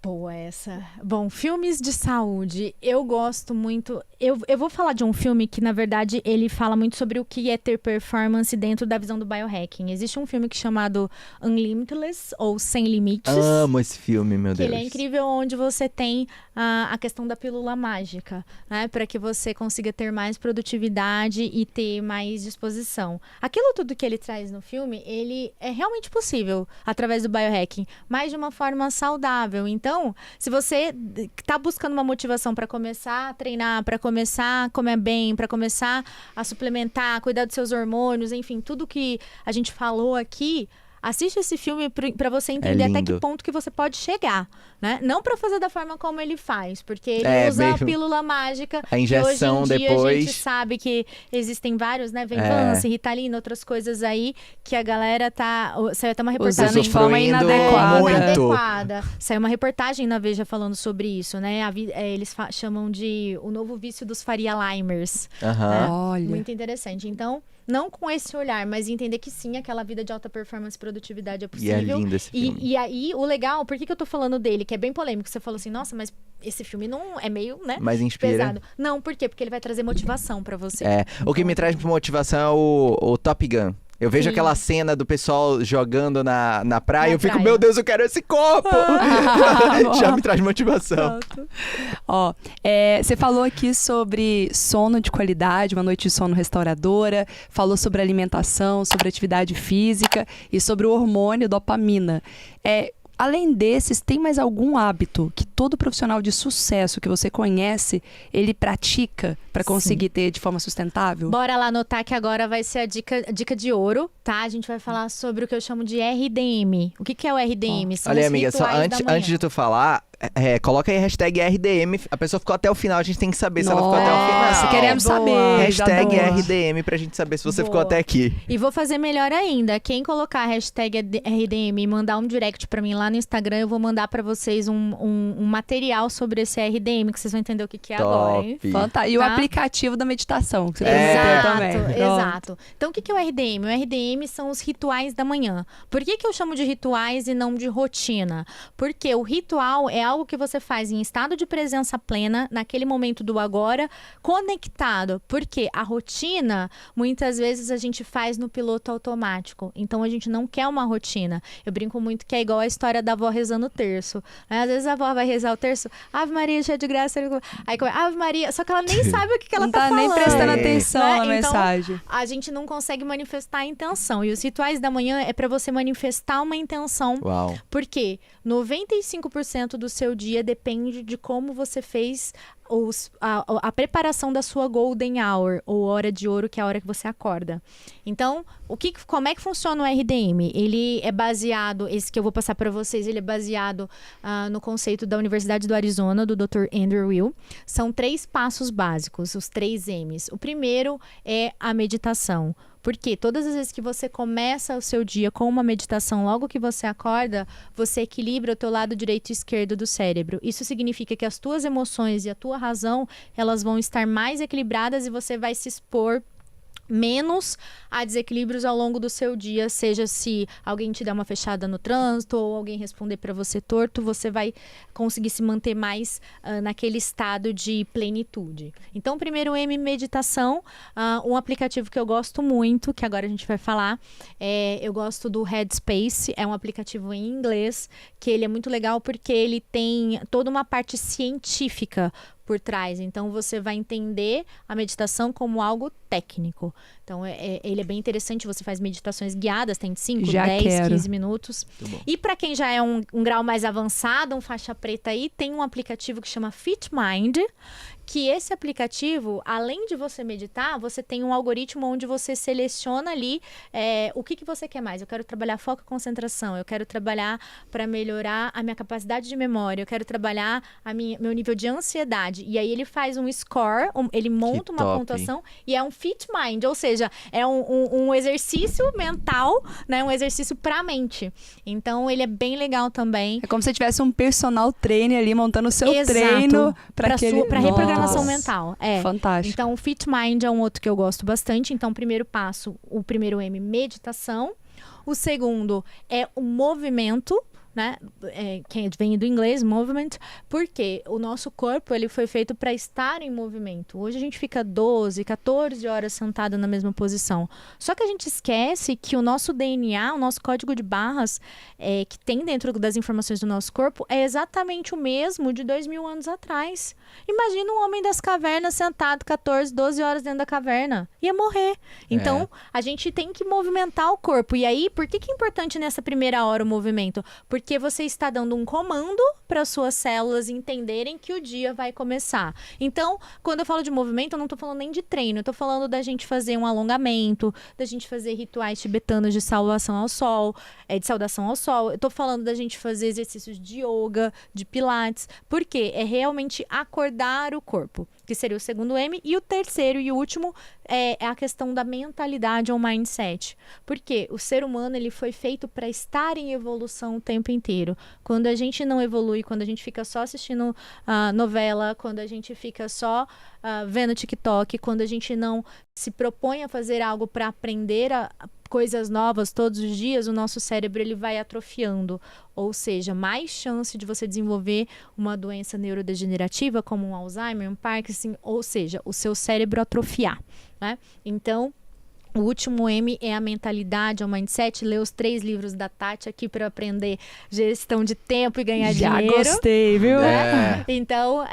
Boa essa. Bom, filmes de saúde. Eu gosto muito. Eu vou falar de um filme que, na verdade, ele fala muito sobre o que é ter performance dentro da visão do biohacking. Existe um filme chamado Unlimitless, ou Sem Limites. Amo esse filme, meu Deus. Ele é incrível, onde você tem a questão da pílula mágica, né? Para que você consiga ter mais produtividade e ter mais disposição. Aquilo tudo que ele traz no filme, ele é realmente possível através do biohacking, mas de uma forma saudável. Então, se você está buscando uma motivação para começar a treinar, para começar a comer bem, para começar a suplementar, cuidar dos seus hormônios, enfim, tudo que a gente falou aqui, assiste esse filme para você entender até que ponto que você pode chegar, né? Não para fazer da forma como ele faz, porque ele usa a pílula mágica. A injeção hoje em dia depois. A gente sabe que existem vários, né? Venvance, Ritalina, outras coisas aí que a galera tá. Saiu até uma reportagem usando de forma inadequada. inadequada. Saiu uma reportagem na Veja falando sobre isso, né? Eles chamam de o novo vício dos Faria Limers. Aham. Olha. Muito interessante. Então, não com esse olhar, mas entender que sim, aquela vida de alta performance e produtividade é E possível. é lindo esse filme. E aí, o legal, por que eu tô falando dele? Que é bem polêmico. Você falou assim, nossa, mas esse filme não é meio, né? Mas inspira. Pesado. Não, por quê? Porque ele vai trazer motivação pra você. O que me traz motivação é o Top Gun. Eu vejo Sim. aquela cena do pessoal jogando na praia, eu fico, praia. meu Deus, eu quero esse corpo! Já me traz motivação. Ó, você falou aqui sobre sono de qualidade, uma noite de sono restauradora, falou sobre alimentação, sobre atividade física e sobre o hormônio dopamina. Além desses, tem mais algum hábito que todo profissional de sucesso que você conhece, ele pratica para conseguir ter de forma sustentável? Bora lá anotar que agora vai ser a dica de ouro, tá? A gente vai falar sobre o que eu chamo de RDM. O que é o RDM? São Olha, os amiga, só rituais da manhã. antes de tu falar, coloca aí a hashtag RDM. A pessoa ficou até o final, a gente tem que saber se ela ficou até o final. Nossa, queremos Boa. saber. Hashtag já dou. RDM pra gente saber se você Boa. ficou até aqui. E vou fazer melhor ainda. Quem colocar a hashtag RDM e mandar um direct pra mim lá no Instagram, eu vou mandar pra vocês um material sobre esse RDM, que vocês vão entender o que é agora, hein? Fantástico. E o Tá? aplicativo da meditação, que você Exato, também. Pronto. exato. Então, o que é o RDM? O RDM são os rituais da manhã. Por que eu chamo de rituais e não de rotina? Porque o ritual é algo que você faz em estado de presença plena, naquele momento do agora, conectado. Porque a rotina, muitas vezes, a gente faz no piloto automático. Então, a gente não quer uma rotina. Eu brinco muito que é igual a história da avó rezando o terço. Às vezes a avó vai rezar o terço, Ave Maria, cheia de graça. Aí, Ave Maria, só que ela nem sabe o que ela Não tá tá nem falando. prestando atenção né? na Então, mensagem. a gente não consegue manifestar a intenção. E os rituais da manhã é para você manifestar uma intenção. Uau. Porque 95% do seu dia depende de como você fez a preparação da sua golden hour, ou hora de ouro, que é a hora que você acorda. Então, como é que funciona o RDM? Ele é baseado, esse que eu vou passar para vocês, ele é baseado no conceito da Universidade do Arizona, do Dr. Andrew Will. São 3 passos básicos, os 3 M's. O primeiro é a meditação. Porque todas as vezes que você começa o seu dia com uma meditação, logo que você acorda, você equilibra o teu lado direito e esquerdo do cérebro. Isso significa que as tuas emoções e a tua razão, elas vão estar mais equilibradas e você vai se expor menos a desequilíbrios ao longo do seu dia, seja se alguém te der uma fechada no trânsito ou alguém responder para você torto, você vai conseguir se manter mais naquele estado de plenitude. Então, primeiro M, meditação. Um aplicativo que eu gosto muito, que agora a gente vai falar, eu gosto do Headspace, é um aplicativo em inglês, que ele é muito legal porque ele tem toda uma parte científica por trás. Então, você vai entender a meditação como algo técnico. Então, ele é bem interessante. Você faz meditações guiadas, tem 5, 10, 15 minutos. E para quem já é um grau mais avançado, um faixa preta aí, tem um aplicativo que chama Fit Mind, que esse aplicativo, além de você meditar, você tem um algoritmo onde você seleciona ali o que você quer mais. Eu quero trabalhar foco e concentração, eu quero trabalhar para melhorar a minha capacidade de memória, eu quero trabalhar meu nível de ansiedade. E aí ele faz um score, ele monta uma pontuação e é um Fit Mind, ou seja, é um exercício mental, né? Um exercício para a mente. Então, ele é bem legal também. É como se você tivesse um personal trainer ali montando o seu treino para reprogramação mental. Fantástico. Então, o Fit Mind é um outro que eu gosto bastante. Então, primeiro passo, o primeiro M, meditação. O segundo é o movimento, né? Que vem do inglês, movement, porque o nosso corpo ele foi feito para estar em movimento. Hoje a gente fica 12, 14 horas sentado na mesma posição. Só que a gente esquece que o nosso DNA, o nosso código de barras, que tem dentro das informações do nosso corpo, é exatamente o mesmo de 2.000 anos atrás. Imagina um homem das cavernas sentado 14, 12 horas dentro da caverna. Ia morrer. Então, a gente tem que movimentar o corpo. E aí, por que é importante nessa primeira hora o movimento? Porque você está dando um comando para suas células entenderem que o dia vai começar. Então, quando eu falo de movimento, eu não estou falando nem de treino. Eu estou falando da gente fazer um alongamento, da gente fazer rituais tibetanos de saudação ao sol, de saudação ao sol. Eu estou falando da gente fazer exercícios de yoga, de pilates. Por quê? É realmente acordar o corpo, que seria o segundo M. E o terceiro e último é a questão da mentalidade ou mindset. Porque o ser humano ele foi feito para estar em evolução o tempo inteiro. Quando a gente não evolui, quando a gente fica só assistindo novela, quando a gente fica só vendo TikTok, quando a gente não se propõe a fazer algo para aprender coisas novas todos os dias, o nosso cérebro ele vai atrofiando. Ou seja, mais chance de você desenvolver uma doença neurodegenerativa como um Alzheimer, um Parkinson, ou seja, o seu cérebro atrofiar, né? Então, o último M é a mentalidade, é o mindset. Ler os 3 livros da Tati aqui para aprender gestão de tempo e ganhar dinheiro. Já gostei, viu? Então,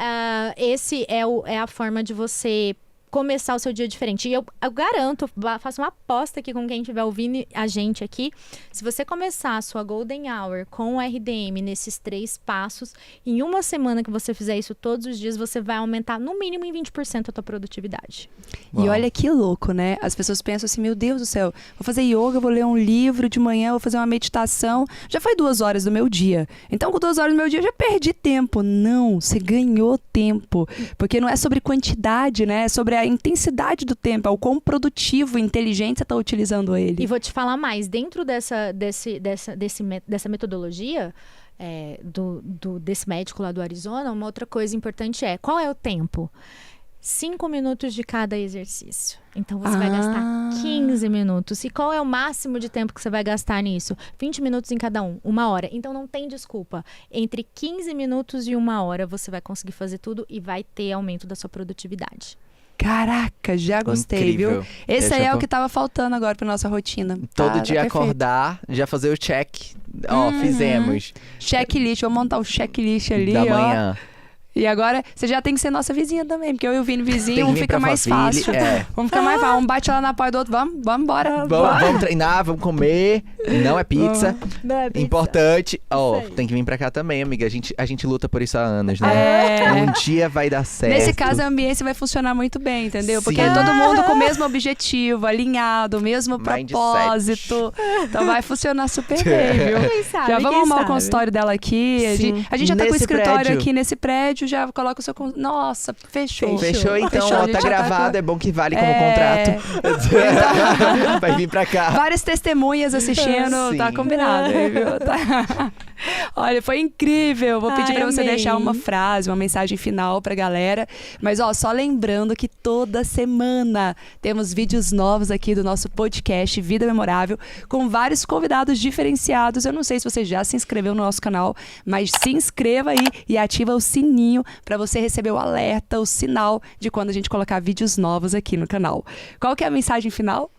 esse é a forma de você começar o seu dia diferente. E eu garanto, faço uma aposta aqui com quem estiver ouvindo a gente aqui, se você começar a sua Golden Hour com o RDM nesses 3 passos, em uma semana que você fizer isso todos os dias, você vai aumentar no mínimo em 20% a tua produtividade. Uau. E olha que louco, né? As pessoas pensam assim, meu Deus do céu, vou fazer yoga, vou ler um livro de manhã, vou fazer uma meditação, já foi 2 horas do meu dia. Então, com 2 horas do meu dia, eu já perdi tempo. Não, você ganhou tempo. Porque não é sobre quantidade, né? É sobre a intensidade do tempo, é o quão produtivo e inteligente você está utilizando ele. E vou te falar mais, dentro dessa metodologia desse médico lá do Arizona, uma outra coisa importante qual é o tempo? 5 minutos de cada exercício. Então, você vai gastar 15 minutos. E qual é o máximo de tempo que você vai gastar nisso? 20 minutos em cada 1 hora. Então, não tem desculpa. Entre 15 minutos e 1 hora, você vai conseguir fazer tudo e vai ter aumento da sua produtividade. Caraca, já gostei, Incrível. Viu? Esse aí é o que tava faltando agora pra nossa rotina. Todo dia acordar, já fazer o check. Fizemos. Checklist, vou montar o checklist ali, da manhã. E agora, você já tem que ser nossa vizinha também, porque eu e o Vini vizinho, um fica mais fácil. Vamos ficar mais fácil, um bate lá na porta do outro, vamos embora. Vamos treinar, vamos comer, não é pizza. Não é pizza. Importante. Tem que vir pra cá também, amiga, a gente luta por isso há anos, né? Um dia vai dar certo. Nesse caso, a ambiência vai funcionar muito bem, entendeu? Sim. Porque é todo mundo com o mesmo objetivo, alinhado, o mesmo Mindset. propósito. Então vai funcionar super bem, viu? Quem sabe, Já vamos arrumar o consultório dela aqui. Sim. A gente já tá com o Nesse escritório prédio. aqui nesse prédio, já coloca o seu... Nossa, fechou. Fechou, então, Fechou, a gente tá já gravado, é bom que vale como contrato. Vai vir pra cá. Várias testemunhas assistindo, Sim. tá combinado aí, viu? Tá. Olha, foi incrível. Vou pedir pra você amei. deixar uma frase, uma mensagem final pra galera. Mas, ó, só lembrando que toda semana temos vídeos novos aqui do nosso podcast Vida Memorável, com vários convidados diferenciados. Eu não sei se você já se inscreveu no nosso canal, mas se inscreva aí e ativa o sininho pra você receber o alerta, o sinal de quando a gente colocar vídeos novos aqui no canal. Qual que é a mensagem final?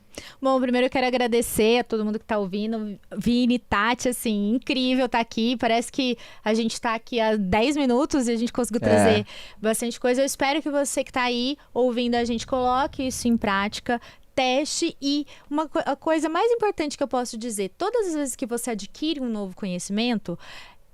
Bom, primeiro eu quero agradecer a todo mundo que tá ouvindo. Vini, Tati, assim, incrível tá aqui. Parece que a gente tá aqui há 10 minutos e a gente conseguiu trazer bastante coisa. Eu espero que você que tá aí ouvindo a gente coloque isso em prática. Teste e a coisa mais importante que eu posso dizer, todas as vezes que você adquire um novo conhecimento,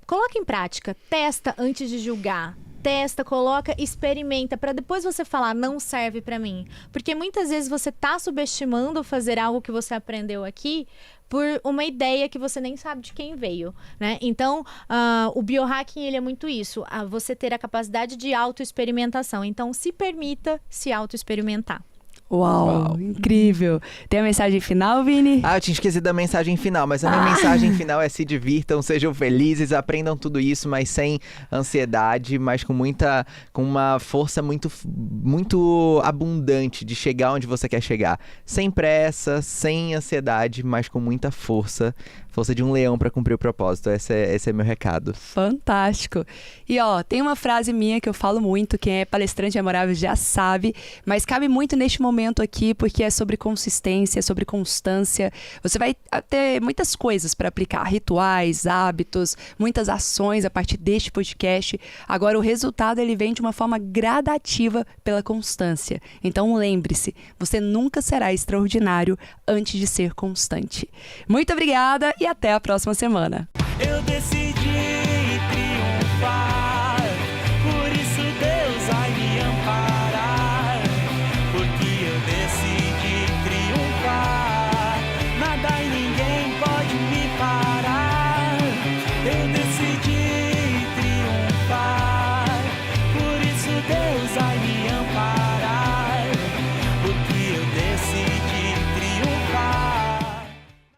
coloque em prática, testa antes de julgar. Testa, coloca, experimenta, para depois você falar, não serve para mim. Porque muitas vezes você tá subestimando fazer algo que você aprendeu aqui por uma ideia que você nem sabe de quem veio, né? Então, o biohacking, ele é muito isso, você ter a capacidade de autoexperimentação. Então, se permita se autoexperimentar. Uau, incrível. Tem a mensagem final, Vini? Eu tinha esquecido da mensagem final, mas a minha mensagem final é: se divirtam, sejam felizes, aprendam tudo isso, mas sem ansiedade, mas com uma força muito abundante de chegar onde você quer chegar. Sem pressa, sem ansiedade, mas com muita força. Força de um leão pra cumprir o propósito. Esse é meu recado. Fantástico. E ó, tem uma frase minha que eu falo muito, quem é palestrante memorável já sabe, mas cabe muito neste momento aqui, porque é sobre consistência, é sobre constância. Você vai ter muitas coisas para aplicar, rituais, hábitos, muitas ações a partir deste podcast. Agora o resultado ele vem de uma forma gradativa pela constância. Então lembre-se, você nunca será extraordinário antes de ser constante. Muito obrigada e até a próxima semana. Eu decidi